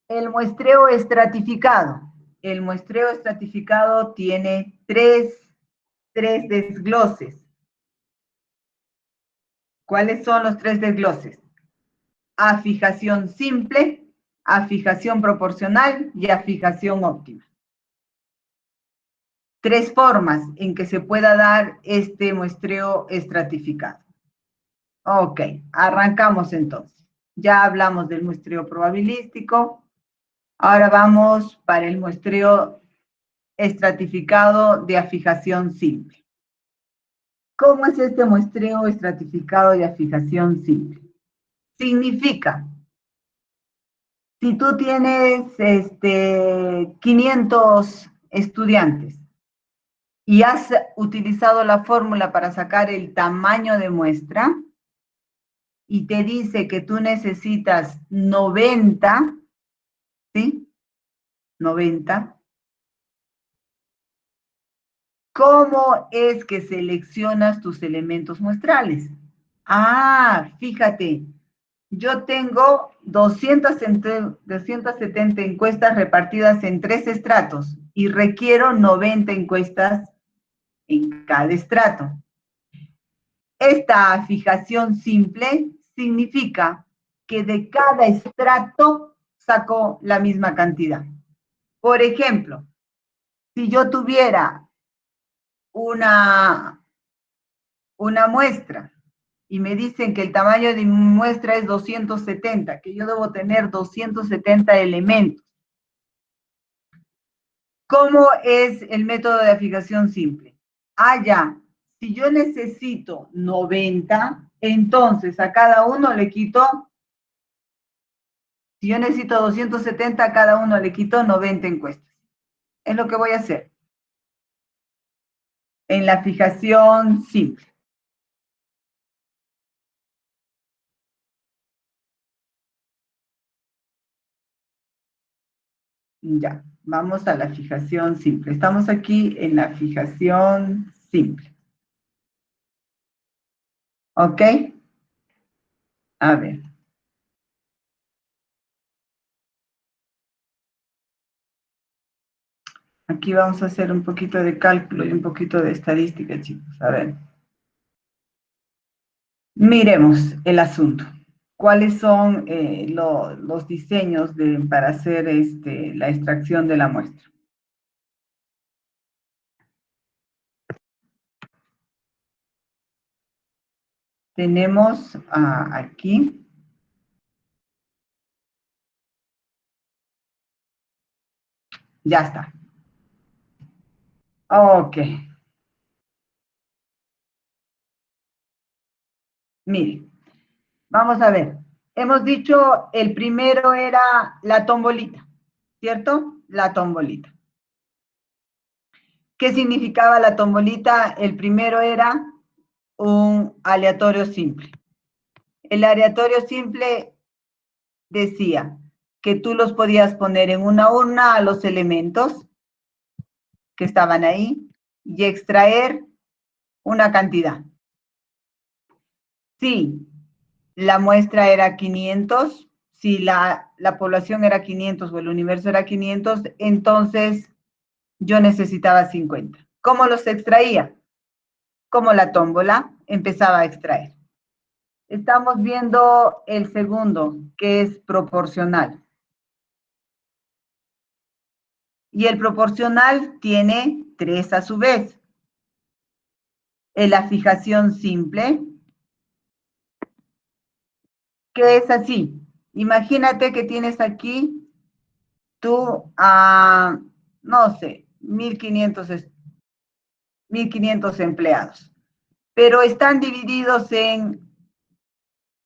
el muestreo estratificado. El muestreo estratificado tiene tres desgloses. ¿Cuáles son los tres desgloses? Afijación simple, afijación proporcional y afijación óptima. Tres formas en que se pueda dar este muestreo estratificado. Ok, arrancamos entonces. Ya hablamos del muestreo probabilístico. Ahora vamos para el muestreo estratificado de afijación simple. ¿Cómo es este muestreo estratificado de afijación simple? Significa, si tú tienes 500 estudiantes y has utilizado la fórmula para sacar el tamaño de muestra y te dice que tú necesitas 90, ¿sí? 90. ¿Cómo es que seleccionas tus elementos muestrales? Ah, fíjate, yo tengo 270 encuestas repartidas en 3 estratos y requiero 90 encuestas en cada estrato. Esta fijación simple significa que de cada estrato saco la misma cantidad. Por ejemplo, si yo tuviera una muestra y me dicen que el tamaño de mi muestra es 270, que yo debo tener 270 elementos. ¿Cómo es el método de afijación simple? Ah, ya, si yo necesito 90, entonces a cada uno le quito, si yo necesito 270, a cada uno le quito 90 encuestas. Es lo que voy a hacer en la fijación simple. Ya, vamos a la fijación simple. Estamos aquí en la fijación simple. ¿Ok? A ver. Aquí vamos a hacer un poquito de cálculo y un poquito de estadística, chicos. A ver. Miremos el asunto. ¿Cuáles son los diseños para hacer la extracción de la muestra? Tenemos aquí. Ya está. Ok. Mire, vamos a ver. Hemos dicho el primero era la tombolita, ¿cierto? La tombolita. ¿Qué significaba la tombolita? El primero era un aleatorio simple. El aleatorio simple decía que tú los podías poner en una urna a los elementos que estaban ahí y extraer una cantidad. Si la muestra era 500, si la población era 500 o el universo era 500, entonces yo necesitaba 50. ¿Cómo los extraía? Como la tómbola empezaba a extraer. Estamos viendo el segundo, que es proporcional. Y el proporcional tiene 3 a su vez. En la fijación simple, que es así. Imagínate que tienes aquí tú, no sé, 1.500 empleados, pero están divididos en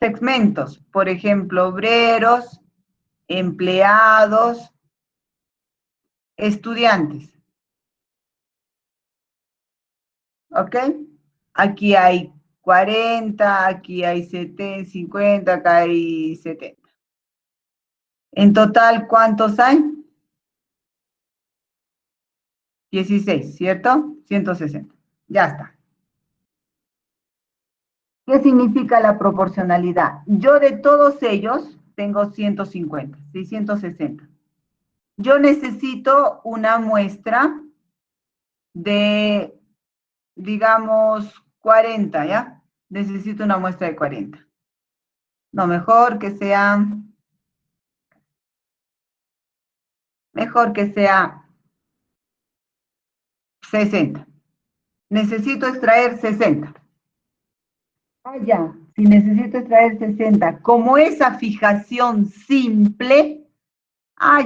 segmentos, por ejemplo, obreros, empleados, estudiantes. ¿Ok? Aquí hay 40, aquí hay 70, 50, acá hay 70. En total, ¿cuántos hay? 16, ¿cierto? 160. Ya está. ¿Qué significa la proporcionalidad? Yo de todos ellos tengo 150, 660. Yo necesito una muestra de, digamos, 40, ¿ya? Necesito una muestra de 40. No, mejor que sea 60. Necesito extraer 60. Ah, ya. Si necesito extraer 60, como esa fijación simple,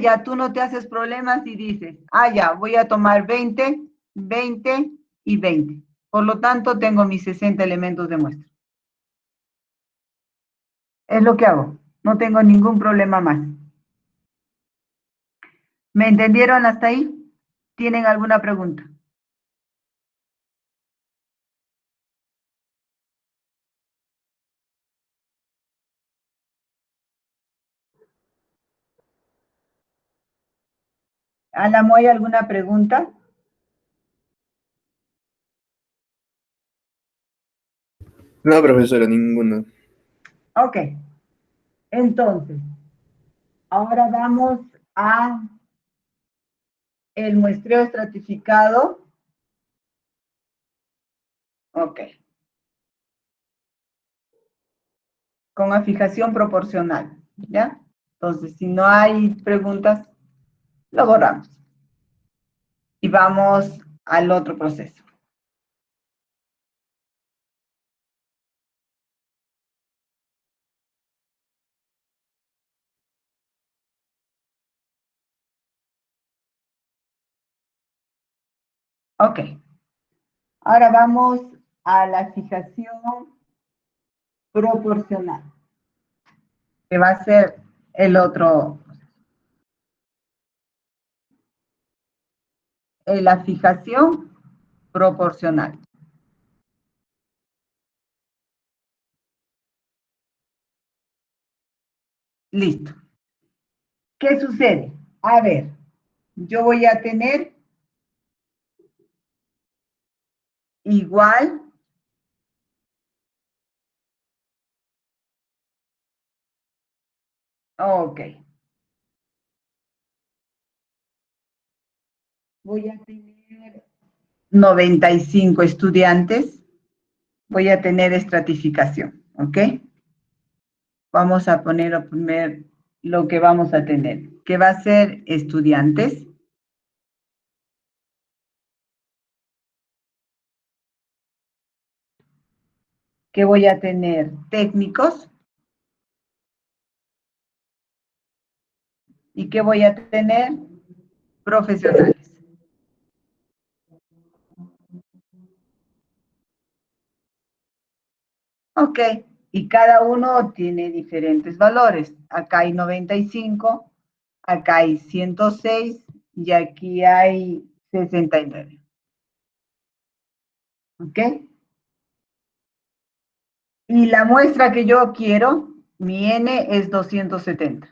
ya, tú no te haces problemas y dices, ya, voy a tomar 20, 20 y 20. Por lo tanto, tengo mis 60 elementos de muestra. Es lo que hago. No tengo ningún problema más. ¿Me entendieron hasta ahí? ¿Tienen alguna pregunta? Álamo, ¿hay alguna pregunta? No, profesora, ninguna. Ok. Entonces, ahora vamos a el muestreo estratificado. Ok. Con afijación proporcional, ¿ya? Entonces, si no hay preguntas, lo borramos. Y vamos al otro proceso. Ok. Ahora vamos a la fijación proporcional, que va a ser el otro. La fijación proporcional. Listo. ¿Qué sucede? A ver, yo voy a tener igual ok. Voy a tener 95 estudiantes. Voy a tener estratificación, ¿ok? Vamos a poner lo que vamos a tener, que va a ser estudiantes. Que voy a tener técnicos. Y que voy a tener profesionales. Ok, y cada uno tiene diferentes valores. Acá hay 95, acá hay 106 y aquí hay 69. ¿Ok? Y la muestra que yo quiero, mi N es 270.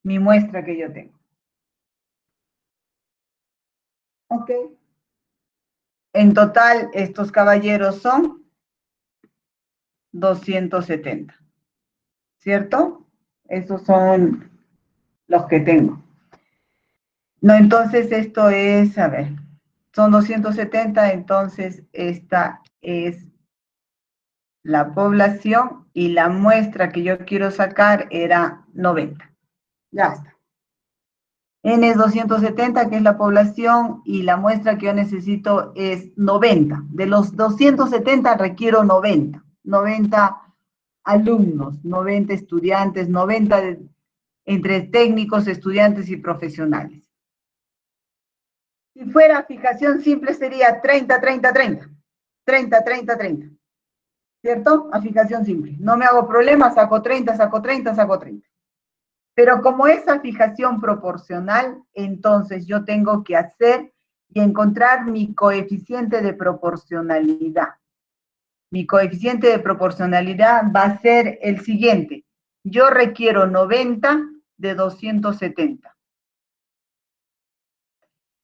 Mi muestra que yo tengo. ¿Ok? En total, estos caballeros son 270. ¿Cierto? Esos son los que tengo. No, entonces esto es, a ver, son 270, entonces esta es la población y la muestra que yo quiero sacar era 90. Ya está. N es 270, que es la población, y la muestra que yo necesito es 90. De los 270 requiero 90. 90 alumnos, 90 estudiantes, 90 entre técnicos, estudiantes y profesionales. Si fuera fijación simple sería 30, 30, 30. 30, 30, 30. ¿Cierto? A fijación simple. No me hago problema, saco 30, saco 30, saco 30. Pero como es a fijación proporcional, entonces yo tengo que hacer y encontrar mi coeficiente de proporcionalidad. Mi coeficiente de proporcionalidad va a ser el siguiente. Yo requiero 90 de 270.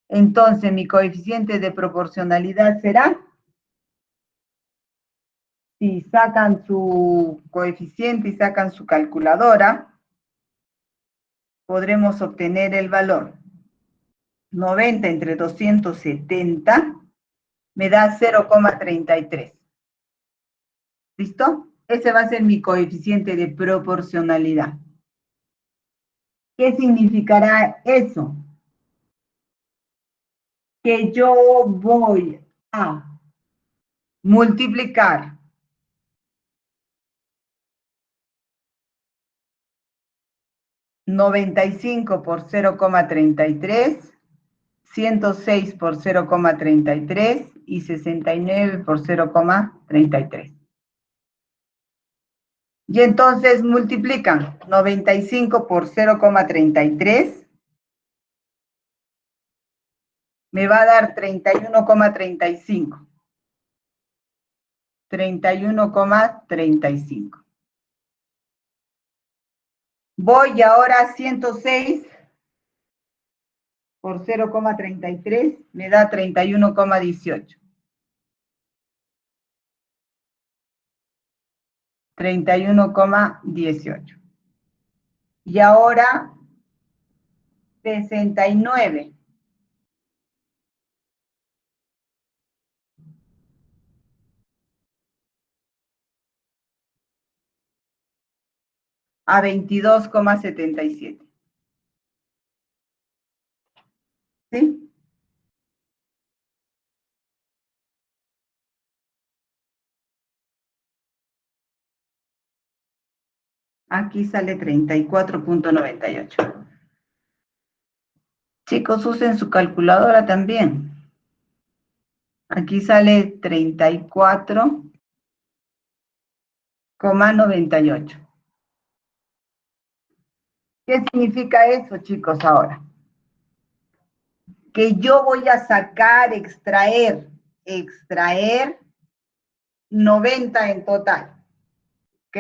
Entonces, mi coeficiente de proporcionalidad será, si sacan su coeficiente y sacan su calculadora, podremos obtener el valor. 90 entre 270 me da 0,33. ¿Listo? Ese va a ser mi coeficiente de proporcionalidad. ¿Qué significará eso? Que yo voy a multiplicar 95 por 0,33, 106 por 0,33 y 69 por 0,33. Y entonces multiplican 95 por 0,33, me va a dar 31,35. 31,35. Voy ahora a 106 por 0,33, me da 31,18. 31,18. Y ahora 69. A 22,77. ¿Sí? Aquí sale 34,98. Chicos, usen su calculadora también. Aquí sale 34,98. ¿Qué significa eso, chicos, ahora? Que yo voy a sacar, extraer 90 en total. ¿Ok?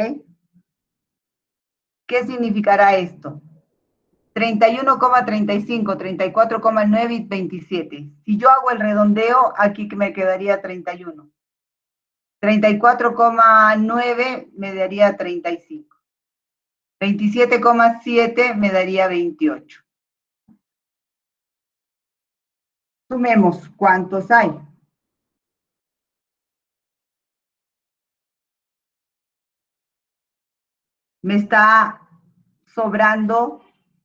¿Qué significará esto? 31,35, 34,9 y 27. Si yo hago el redondeo, aquí me quedaría 31. 34,9 me daría 35. 27,7 me daría 28. Sumemos cuántos hay. Me está sobrando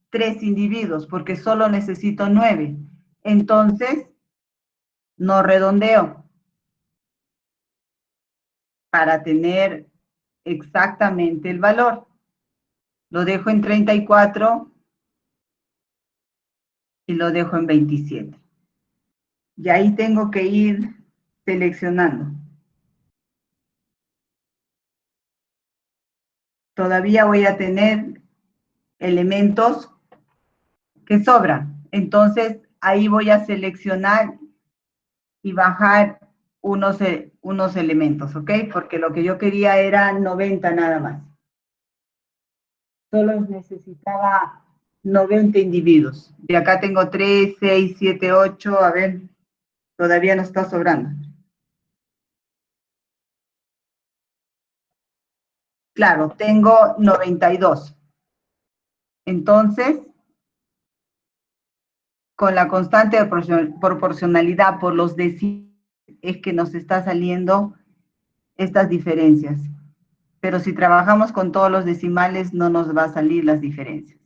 3 individuos porque solo necesito 9. Entonces, no redondeo para tener exactamente el valor. Lo dejo en 34 y lo dejo en 27. Y ahí tengo que ir seleccionando. Todavía voy a tener elementos que sobran. Entonces, ahí voy a seleccionar y bajar unos unos elementos, ¿ok? Porque lo que yo quería era 90 nada más. Solo necesitaba 90 individuos. De acá tengo 3, 6, 7, 8, a ver, todavía nos está sobrando. Claro, tengo 92. Entonces, con la constante de proporcionalidad por los decimales es que nos está saliendo estas diferencias. Pero si trabajamos con todos los decimales no nos va a salir las diferencias.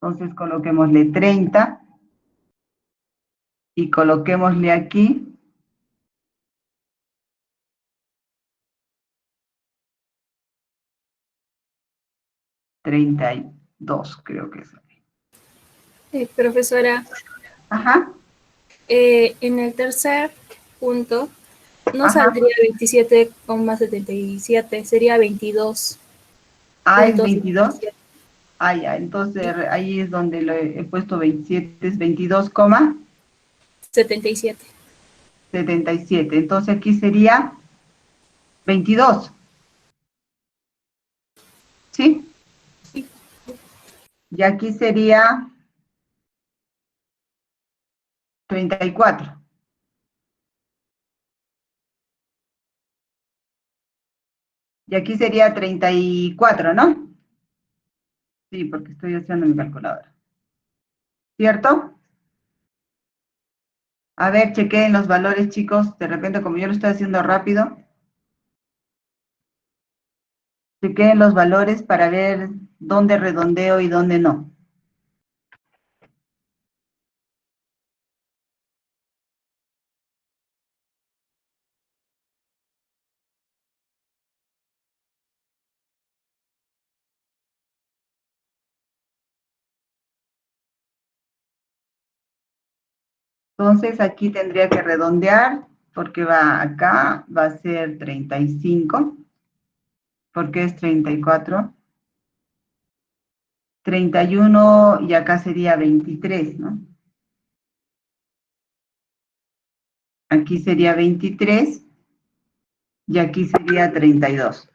Entonces coloquémosle 30 y coloquémosle aquí 32, creo que es. Profesora, Ajá. en el tercer punto no Ajá. saldría 27,77, sería 22. Ah, es 22. 22. Ah, ya, entonces ahí es donde lo he puesto 27, es 22, 77. 77. Entonces aquí sería 22. ¿Sí? Y aquí sería 34. Y aquí sería 34, ¿no? Sí, porque estoy haciendo mi calculadora. ¿Cierto? A ver, chequeen los valores, chicos. De repente, como yo lo estoy haciendo rápido, chequeen los valores para ver dónde redondeo y dónde no. Entonces, aquí tendría que redondear, porque va acá, va a ser 35, porque es 34. 31 y acá sería 23, ¿no? Aquí sería 23 y aquí sería 32.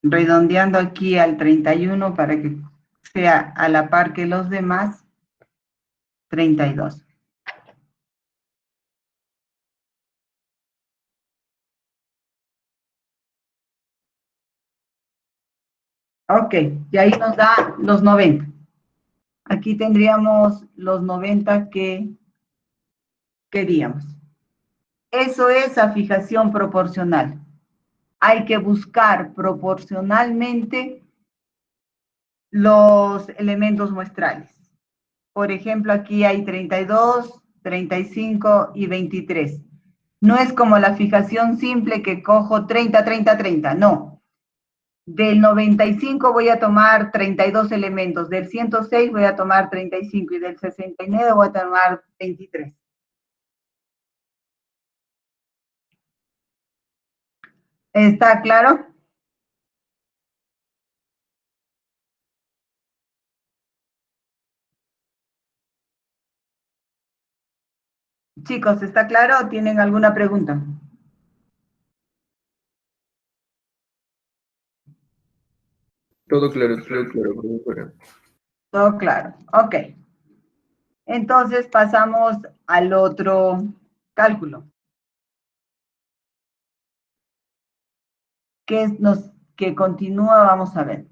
Redondeando aquí al 31 para que sea a la par que los demás, 32. Ok, y ahí nos da los 90. Aquí tendríamos los 90 que queríamos. Eso es afijación proporcional. Hay que buscar proporcionalmente los elementos muestrales. Por ejemplo, aquí hay 32, 35 y 23. No es como la fijación simple que cojo 30, 30, 30, no. Del 95 voy a tomar 32 elementos, del 106 voy a tomar 35 y del 69 voy a tomar 23. ¿Está claro? Chicos, ¿está claro? ¿Tienen alguna pregunta? Todo claro, profesora. Todo claro. Ok. Entonces pasamos al otro cálculo, que continúa, vamos a ver.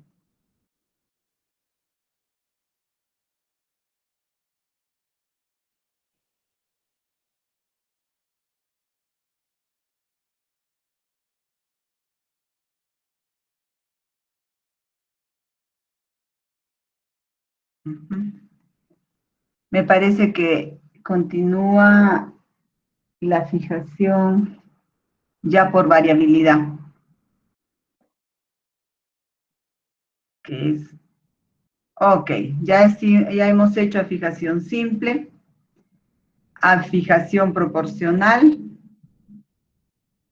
Me parece que continúa la fijación ya por variabilidad, que es, ok, ya hemos hecho a fijación simple, a fijación proporcional,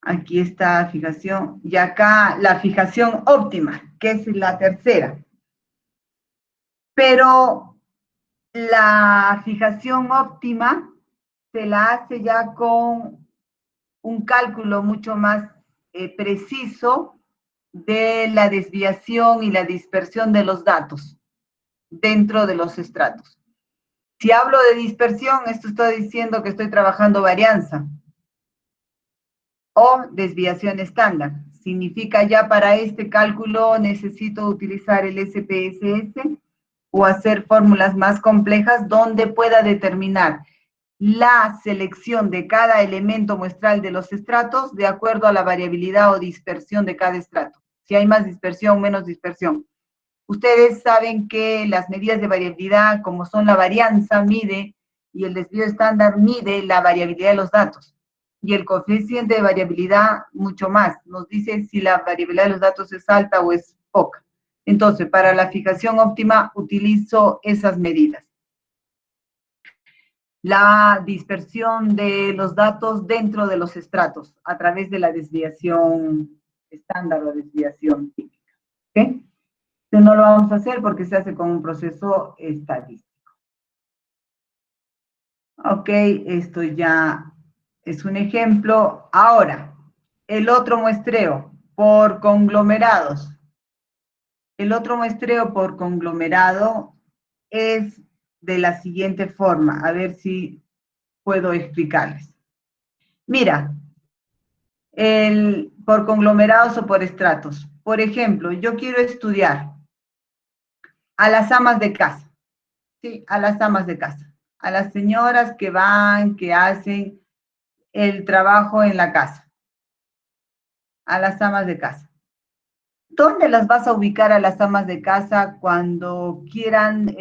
aquí está fijación, y acá la fijación óptima, que es la tercera. Pero La fijación óptima se la hace ya con un cálculo mucho más preciso de la desviación y la dispersión de los datos dentro de los estratos. Si hablo de dispersión, esto estoy diciendo que estoy trabajando varianza o desviación estándar. Significa ya para este cálculo necesito utilizar el SPSS o hacer fórmulas más complejas donde pueda determinar la selección de cada elemento muestral de los estratos de acuerdo a la variabilidad o dispersión de cada estrato. Si hay más dispersión, menos dispersión. Ustedes saben que las medidas de variabilidad, como son la varianza, mide, y el desvío estándar mide la variabilidad de los datos. Y el coeficiente de variabilidad, mucho más. Nos dice si la variabilidad de los datos es alta o es poca. Entonces, para la fijación óptima, utilizo esas medidas. La dispersión de los datos dentro de los estratos a través de la desviación estándar o desviación típica. ¿Ok? Esto no lo vamos a hacer porque se hace con un proceso estadístico. Ok, esto ya es un ejemplo. Ahora, el otro muestreo por conglomerados. El otro muestreo por conglomerado es de la siguiente forma. A ver si puedo explicarles. Mira, por conglomerados o por estratos. Por ejemplo, yo quiero estudiar a las amas de casa. Sí, a las amas de casa. A las señoras que van, que hacen el trabajo en la casa. A las amas de casa. ¿Dónde las vas a ubicar a las amas de casa cuando quieran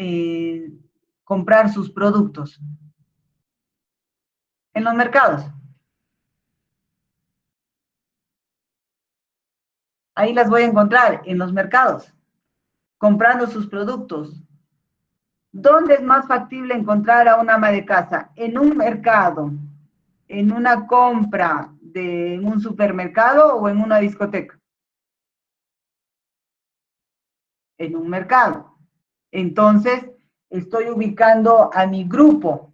comprar sus productos? En los mercados. Ahí las voy a encontrar, en los mercados, comprando sus productos. ¿Dónde es más factible encontrar a una ama de casa? En un mercado, en una compra en un supermercado o en una discoteca. En un mercado. Entonces, estoy ubicando a mi grupo,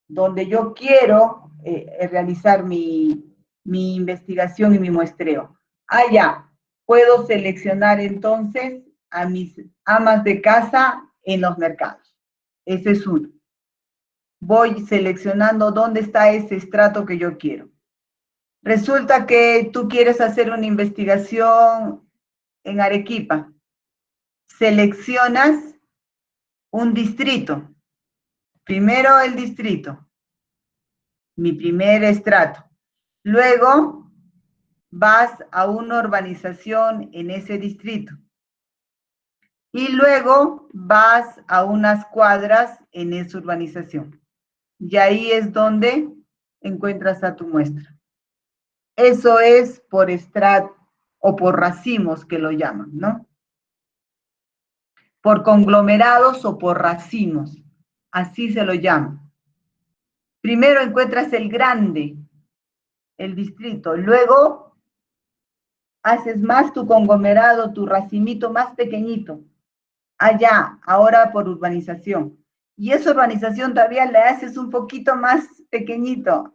donde yo quiero realizar mi investigación y mi muestreo. Ya, puedo seleccionar entonces a mis amas de casa en los mercados. Ese es uno. Voy seleccionando dónde está ese estrato que yo quiero. Resulta que tú quieres hacer una investigación en Arequipa. Seleccionas un distrito. Primero el distrito, mi primer estrato. Luego vas a una urbanización en ese distrito. Y luego vas a unas cuadras en esa urbanización. Y ahí es donde encuentras a tu muestra. Eso es por estrato o por racimos que lo llaman, ¿no? Por conglomerados o por racimos, así se lo llama. Primero encuentras el grande, el distrito, luego haces más tu conglomerado, tu racimito más pequeñito. Allá, ahora por urbanización. Y esa urbanización todavía le haces un poquito más pequeñito.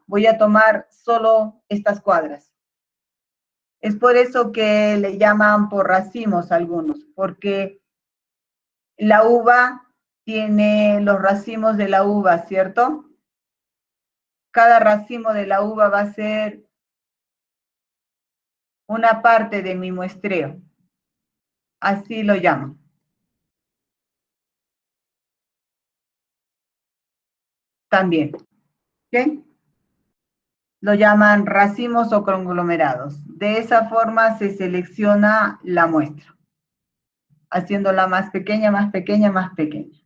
Voy a tomar solo estas cuadras. Es por eso que le llaman por racimos algunos, porque la uva tiene los racimos de la uva, ¿cierto? Cada racimo de la uva va a ser una parte de mi muestreo. Así lo llamo. También. ¿Ok? Lo llaman racimos o conglomerados. De esa forma se selecciona la muestra, haciéndola más pequeña, más pequeña, más pequeña.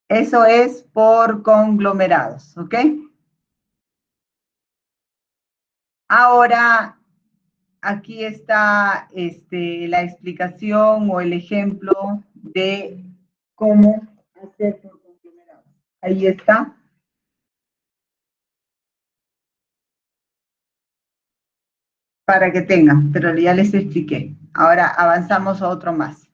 Eso es por conglomerados, ¿ok? Ahora, aquí está la explicación o el ejemplo de cómo hacer por conglomerados. Ahí está. Para que tengan, pero ya les expliqué. Ahora avanzamos a otro más.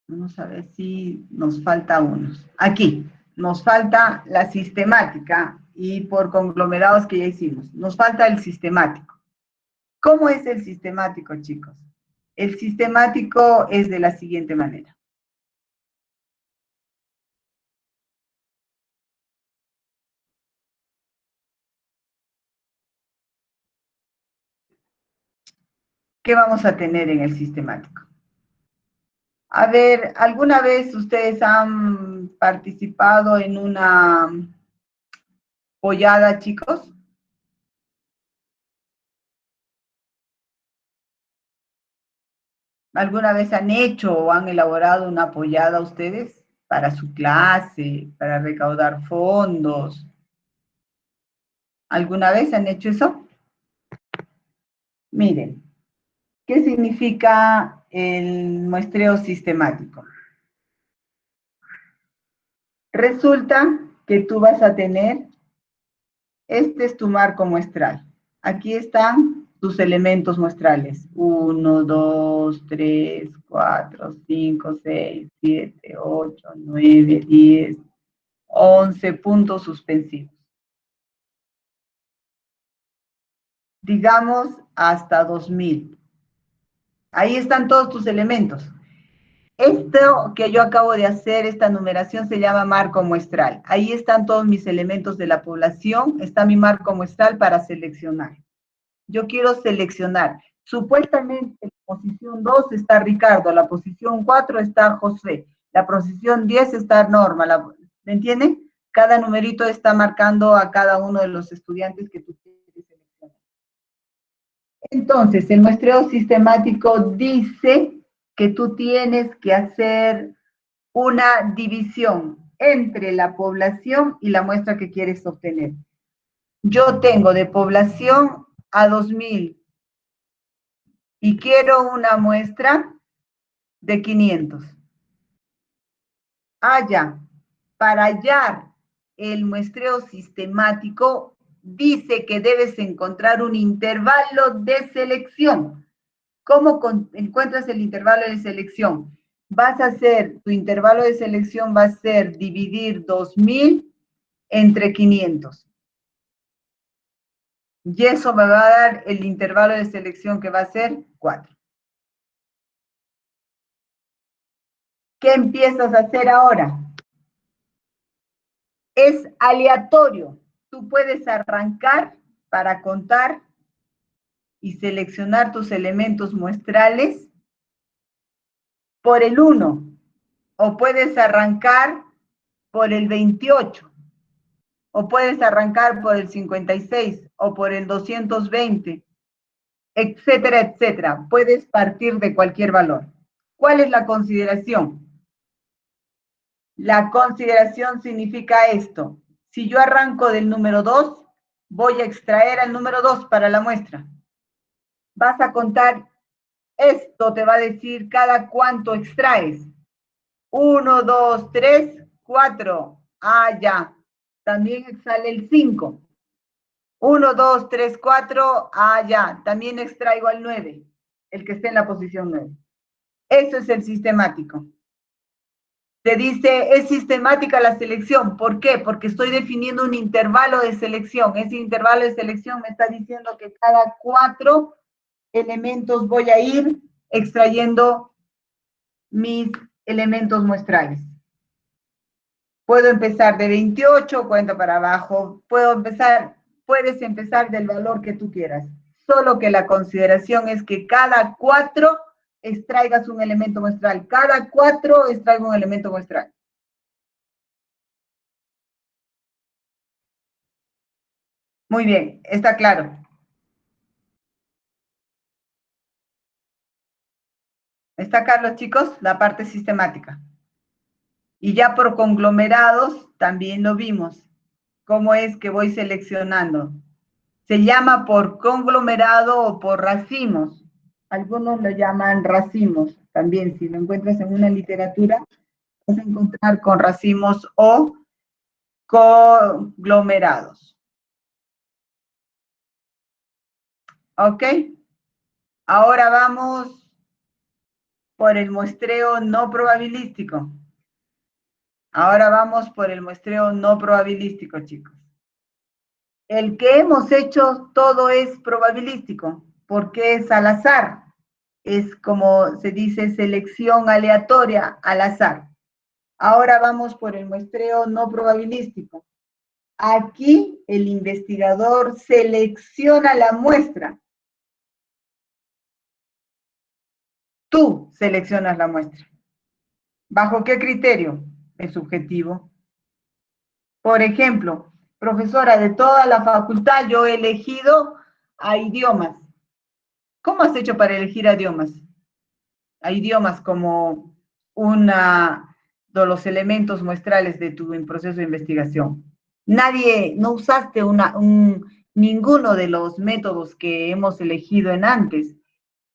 Vamos a ver si nos falta unos. Aquí, nos falta la sistemática y por conglomerados que ya hicimos. Nos falta el sistemático. ¿Cómo es el sistemático, chicos? El sistemático es de la siguiente manera. ¿Qué vamos a tener en el sistemático? A ver, ¿alguna vez ustedes han participado en una pollada, chicos? ¿Alguna vez han hecho o han elaborado una pollada ustedes para su clase, para recaudar fondos? ¿Alguna vez han hecho eso? Miren, ¿qué significa el muestreo sistemático? Resulta que tú vas a tener, este es tu marco muestral. Aquí están tus elementos muestrales. 1, 2, 3, 4, 5, 6, 7, 8, 9, 10, 11 puntos suspensivos. Digamos hasta 2000. Ahí están todos tus elementos. Esto que yo acabo de hacer, esta numeración se llama marco muestral. Ahí están todos mis elementos de la población, está mi marco muestral para seleccionar. Yo quiero seleccionar. Supuestamente en la posición 2 está Ricardo, la posición 4 está José, la posición 10 está Norma. ¿Me entienden? Cada numerito está marcando a cada uno de los estudiantes que tú quieres seleccionar. Entonces, el muestreo sistemático dice que tú tienes que hacer una división entre la población y la muestra que quieres obtener. Yo tengo de población a 2000 y quiero una muestra de 500. Ya. Para hallar el muestreo sistemático, dice que debes encontrar un intervalo de selección. ¿Cómo encuentras el intervalo de selección? Vas a hacer, tu intervalo de selección va a ser dividir 2000 entre 500. Y eso me va a dar el intervalo de selección que va a ser 4. ¿Qué empiezas a hacer ahora? Es aleatorio. Tú puedes arrancar para contar y seleccionar tus elementos muestrales por el 1, o puedes arrancar por el 28, o puedes arrancar por el 56, o por el 220, etcétera, etcétera. Puedes partir de cualquier valor. ¿Cuál es la consideración? La consideración significa esto. Si yo arranco del número 2, voy a extraer al número 2 para la muestra. Vas a contar, esto te va a decir cada cuánto extraes. 1, 2, 3, 4. Ya. También sale el 5. 1, 2, 3, 4. Ya. También extraigo al 9, el que esté en la posición 9. Eso es el sistemático. Te dice, es sistemática la selección. ¿Por qué? Porque estoy definiendo un intervalo de selección. Ese intervalo de selección me está diciendo que cada 4 elementos voy a ir extrayendo mis elementos muestrales. Puedo empezar de 28, cuento para abajo. Puedes empezar del valor que tú quieras. Solo que la consideración es que cada 4 extraigas un elemento muestral. Cada 4 extraigo un elemento muestral. Muy bien, está claro. ¿Está claro, chicos? La parte sistemática. Y ya por conglomerados también lo vimos. ¿Cómo es que voy seleccionando? Se llama por conglomerado o por racimos. Algunos lo llaman racimos. También, si lo encuentras en una literatura, vas a encontrar con racimos o conglomerados. ¿Ok? Ahora vamos por el muestreo no probabilístico. Ahora vamos por el muestreo no probabilístico, chicos. El que hemos hecho todo es probabilístico, porque es al azar. Es como se dice, selección aleatoria al azar. Ahora vamos por el muestreo no probabilístico. Aquí el investigador selecciona la muestra. Tú seleccionas la muestra. ¿Bajo qué criterio? Es subjetivo. Por ejemplo, profesora, de toda la facultad yo he elegido a idiomas. ¿Cómo has hecho para elegir a idiomas? A idiomas como una de los elementos muestrales de tu proceso de investigación. No usaste ninguno de los métodos que hemos elegido en antes.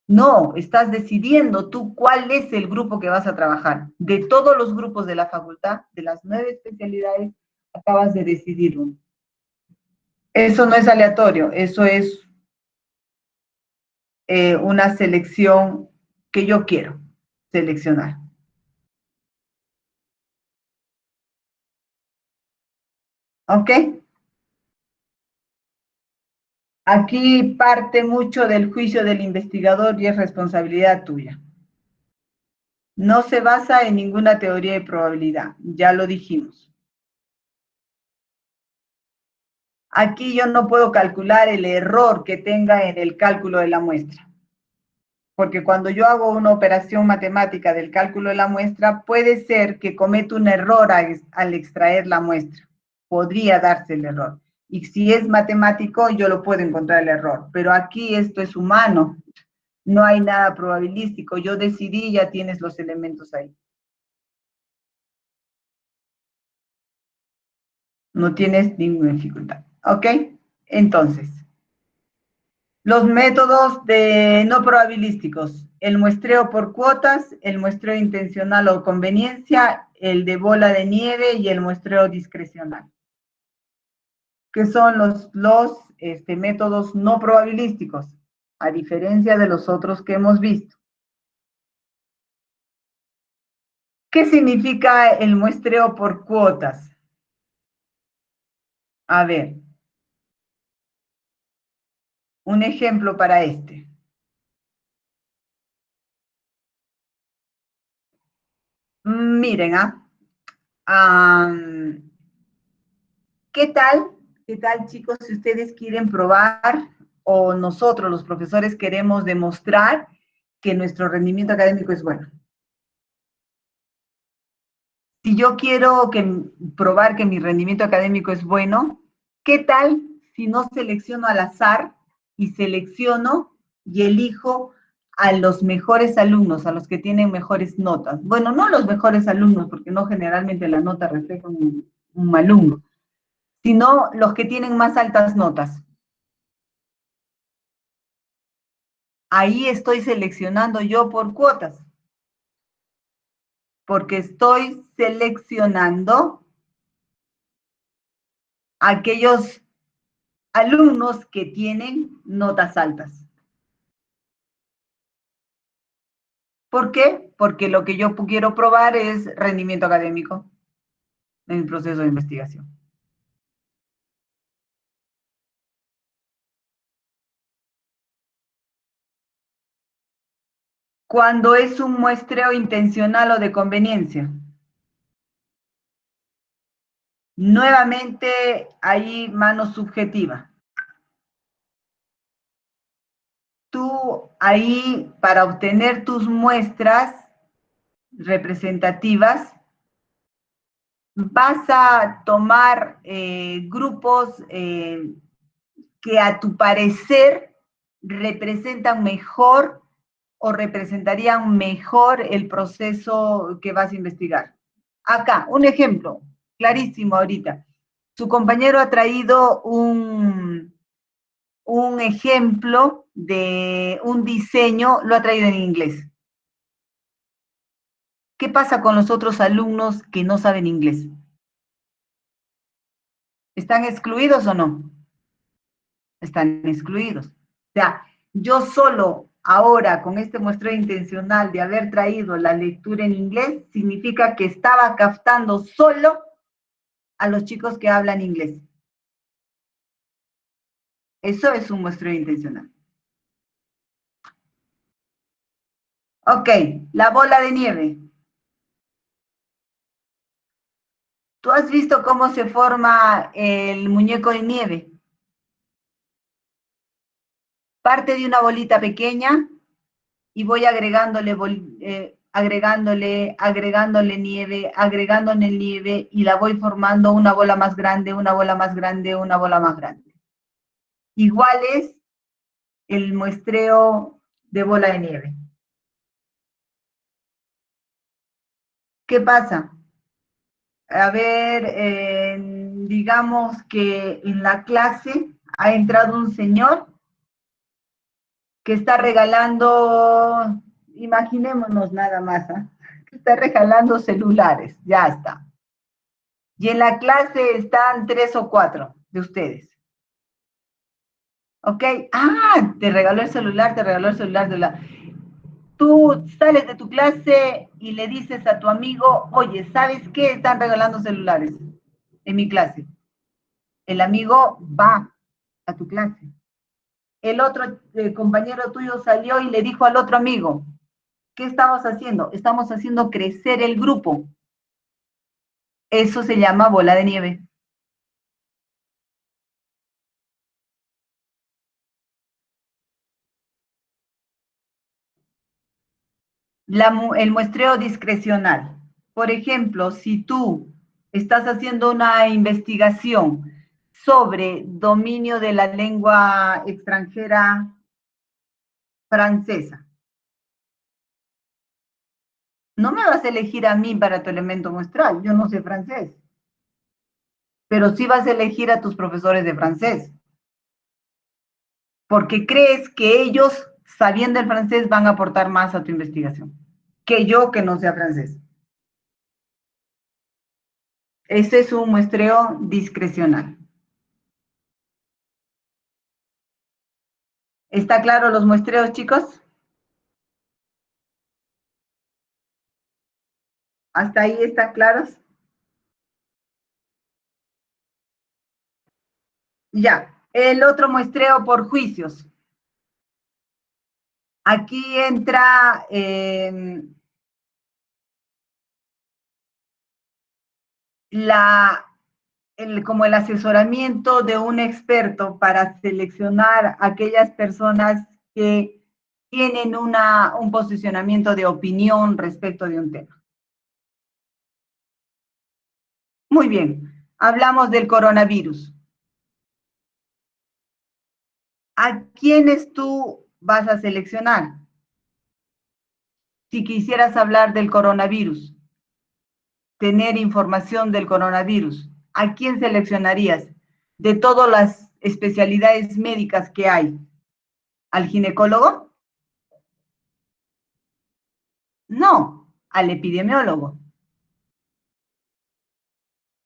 No, estás decidiendo tú cuál es el grupo que vas a trabajar. De todos los grupos de la facultad, de las 9 especialidades, acabas de decidir uno. Eso no es aleatorio, eso es una selección que yo quiero seleccionar. ¿Ok? Aquí parte mucho del juicio del investigador y es responsabilidad tuya. No se basa en ninguna teoría de probabilidad, ya lo dijimos. Aquí yo no puedo calcular el error que tenga en el cálculo de la muestra. Porque cuando yo hago una operación matemática del cálculo de la muestra, puede ser que cometa un error al extraer la muestra. Podría darse el error. Y si es matemático, yo lo puedo encontrar el error. Pero aquí esto es humano. No hay nada probabilístico. Yo decidí, ya tienes los elementos ahí. No tienes ninguna dificultad. ¿Ok? Entonces, los métodos no probabilísticos. El muestreo por cuotas, el muestreo intencional o conveniencia, el de bola de nieve y el muestreo discrecional. ¿Qué son los métodos no probabilísticos? A diferencia de los otros que hemos visto. ¿Qué significa el muestreo por cuotas? A ver, un ejemplo para este. Miren, ¿qué tal? ¿Qué tal, chicos, si ustedes quieren probar o nosotros, los profesores, queremos demostrar que nuestro rendimiento académico es bueno? Si yo quiero probar que mi rendimiento académico es bueno, ¿qué tal si no selecciono al azar y selecciono y elijo a los mejores alumnos, a los que tienen mejores notas? Bueno, no los mejores alumnos, porque no generalmente la nota refleja un alumno, sino los que tienen más altas notas. Ahí estoy seleccionando yo por cuotas, porque estoy seleccionando aquellos alumnos que tienen notas altas. ¿Por qué? Porque lo que yo quiero probar es rendimiento académico en el proceso de investigación. Cuando es un muestreo intencional o de conveniencia. Nuevamente, hay mano subjetiva. Tú ahí, para obtener tus muestras representativas, vas a tomar grupos que a tu parecer representan mejor o representarían mejor el proceso que vas a investigar. Acá, un ejemplo clarísimo ahorita. Su compañero ha traído un ejemplo de un diseño, lo ha traído en inglés. ¿Qué pasa con los otros alumnos que no saben inglés? ¿Están excluidos o no? Están excluidos. O sea, yo solo ahora con este muestreo intencional de haber traído la lectura en inglés, significa que estaba captando solo a los chicos que hablan inglés. Eso es un muestreo intencional. Ok, la bola de nieve. ¿Tú has visto cómo se forma el muñeco de nieve? Parte de una bolita pequeña y voy agregándole nieve y la voy formando una bola más grande, una bola más grande, una bola más grande. Igual es el muestreo de bola de nieve. ¿Qué pasa? A ver, digamos que en la clase ha entrado un señor que está regalando, imaginémonos nada más, ¿eh? Que está regalando celulares, ya está. Y en la clase están 3 o 4 de ustedes. ¿Ok? Ah, te regaló el celular, Tú sales de tu clase y le dices a tu amigo, oye, ¿sabes qué? Están regalando celulares en mi clase. El amigo va a tu clase. El otro compañero tuyo salió y le dijo al otro amigo, ¿qué estamos haciendo? Estamos haciendo crecer el grupo. Eso se llama bola de nieve. El muestreo discrecional. Por ejemplo, si tú estás haciendo una investigación sobre dominio de la lengua extranjera francesa, no me vas a elegir a mí para tu elemento muestral, yo no sé francés, pero sí vas a elegir a tus profesores de francés, porque crees que ellos, sabiendo el francés, van a aportar más a tu investigación que yo que no sea francés. Ese es un muestreo discrecional. ¿Está claro los muestreos, chicos? ¿Hasta ahí están claros? Ya. El otro muestreo por juicios. Aquí entra como el asesoramiento de un experto para seleccionar aquellas personas que tienen un posicionamiento de opinión respecto de un tema. Muy bien, hablamos del coronavirus. ¿A quiénes tú vas a seleccionar? Si quisieras hablar del coronavirus, tener información del coronavirus, ¿a quién seleccionarías? De todas las especialidades médicas que hay, ¿al ginecólogo? No, al epidemiólogo.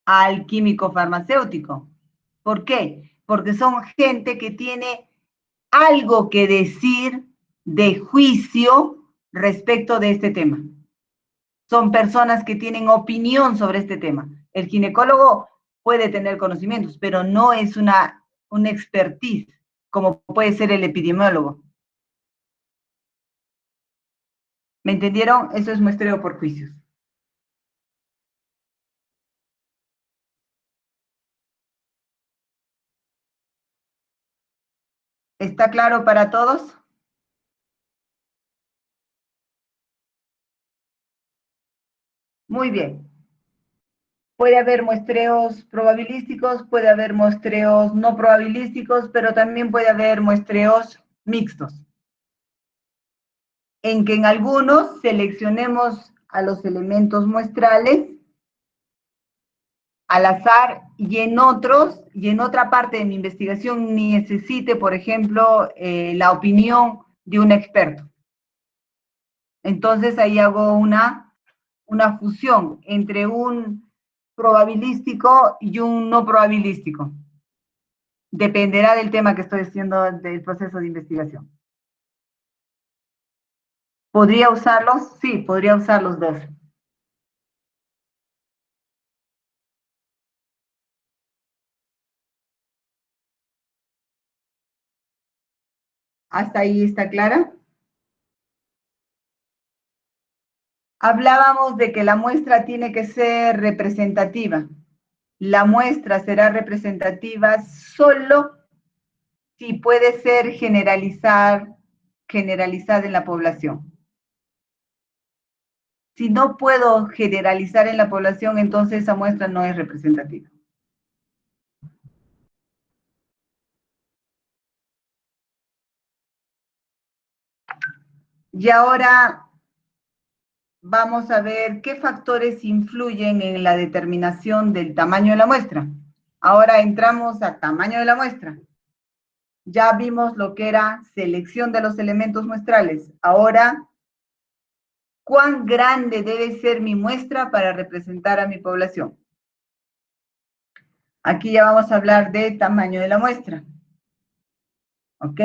Al químico farmacéutico. ¿Por qué? Porque son gente que tiene algo que decir de juicio respecto de este tema. Son personas que tienen opinión sobre este tema. El ginecólogo puede tener conocimientos, pero no es una expertise, como puede ser el epidemiólogo. ¿Me entendieron? Eso es muestreo por juicios. ¿Está claro para todos? Muy bien. Puede haber muestreos probabilísticos, puede haber muestreos no probabilísticos, pero también puede haber muestreos mixtos, en que en algunos seleccionemos a los elementos muestrales al azar y en otros, y en otra parte de mi investigación necesite, por ejemplo, la opinión de un experto. Entonces ahí hago una fusión entre un probabilístico y un no probabilístico. Dependerá del tema que estoy haciendo del proceso de investigación. ¿Podría usarlos? Sí, podría usar los dos. ¿Hasta ahí está clara? Hablábamos de que la muestra tiene que ser representativa. La muestra será representativa solo si puede ser generalizada en la población. Si no puedo generalizar en la población, entonces esa muestra no es representativa. Y ahora vamos a ver qué factores influyen en la determinación del tamaño de la muestra. Ahora entramos a tamaño de la muestra. Ya vimos lo que era selección de los elementos muestrales. Ahora, ¿cuán grande debe ser mi muestra para representar a mi población? Aquí ya vamos a hablar de tamaño de la muestra. ¿Ok?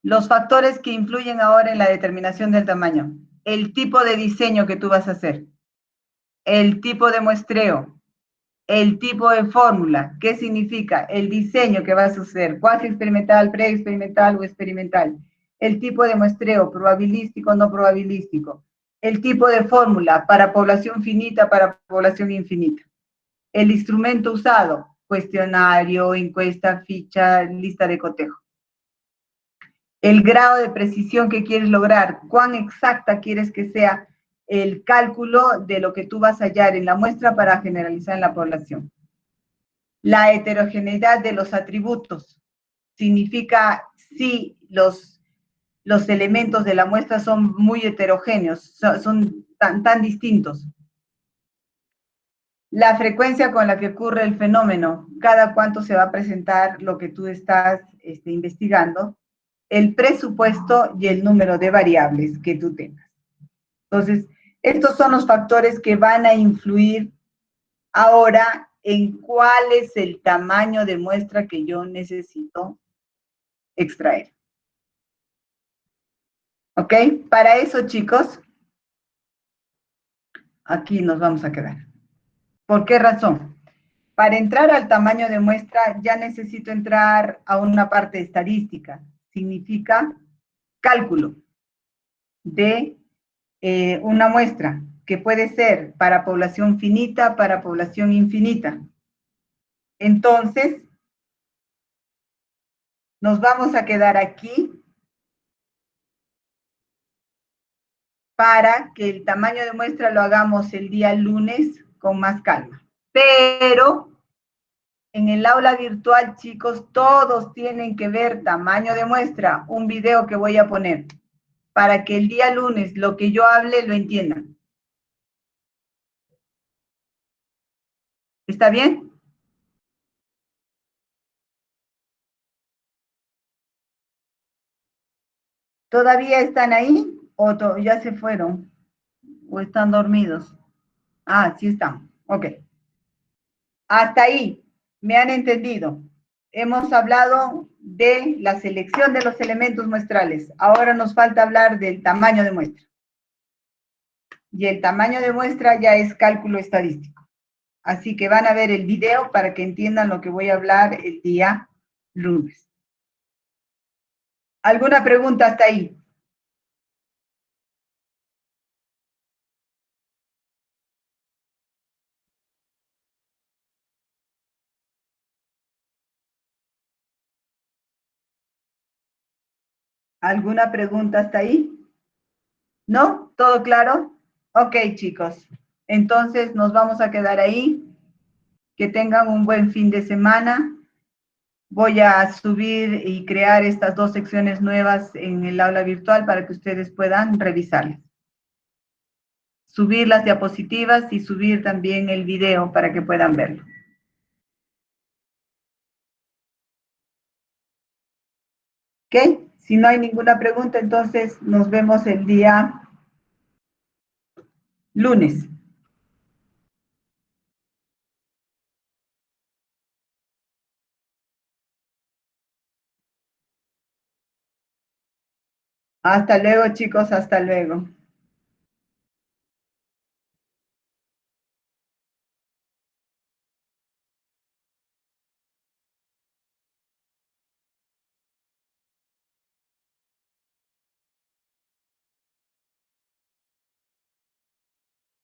Los factores que influyen ahora en la determinación del tamaño. El tipo de diseño que tú vas a hacer. El tipo de muestreo. El tipo de fórmula. ¿Qué significa? El diseño que vas a hacer. Cuasi experimental, preexperimental o experimental. El tipo de muestreo, probabilístico o no probabilístico. El tipo de fórmula para población finita, para población infinita. El instrumento usado, cuestionario, encuesta, ficha, lista de cotejo. El grado de precisión que quieres lograr, cuán exacta quieres que sea el cálculo de lo que tú vas a hallar en la muestra para generalizar en la población. La heterogeneidad de los atributos significa si los elementos de la muestra son muy heterogéneos, son tan distintos. La frecuencia con la que ocurre el fenómeno, cada cuánto se va a presentar lo que tú estás investigando, el presupuesto y el número de variables que tú tengas. Entonces, estos son los factores que van a influir ahora en cuál es el tamaño de muestra que yo necesito extraer. ¿Ok? Para eso, chicos, aquí nos vamos a quedar. ¿Por qué razón? Para entrar al tamaño de muestra ya necesito entrar a una parte estadística. Significa cálculo de una muestra que puede ser para población finita, para población infinita. Entonces, nos vamos a quedar aquí para que el tamaño de muestra lo hagamos el día lunes con más calma. Pero en el aula virtual, chicos, todos tienen que ver tamaño de muestra, un video que voy a poner, para que el día lunes lo que yo hable lo entiendan. ¿Está bien? ¿Todavía están ahí o ya se fueron? ¿O están dormidos? Ah, sí están. Ok. Hasta ahí. ¿Me han entendido? Hemos hablado de la selección de los elementos muestrales. Ahora nos falta hablar del tamaño de muestra. Y el tamaño de muestra ya es cálculo estadístico. Así que van a ver el video para que entiendan lo que voy a hablar el día lunes. ¿Alguna pregunta hasta ahí? ¿Alguna pregunta hasta ahí? ¿No? ¿Todo claro? Ok, chicos. Entonces nos vamos a quedar ahí. Que tengan un buen fin de semana. Voy a subir y crear estas dos secciones nuevas en el aula virtual para que ustedes puedan revisarlas. Subir las diapositivas y subir también el video para que puedan verlo. ¿Ok? Si no hay ninguna pregunta, entonces nos vemos el día lunes. Hasta luego, chicos, hasta luego.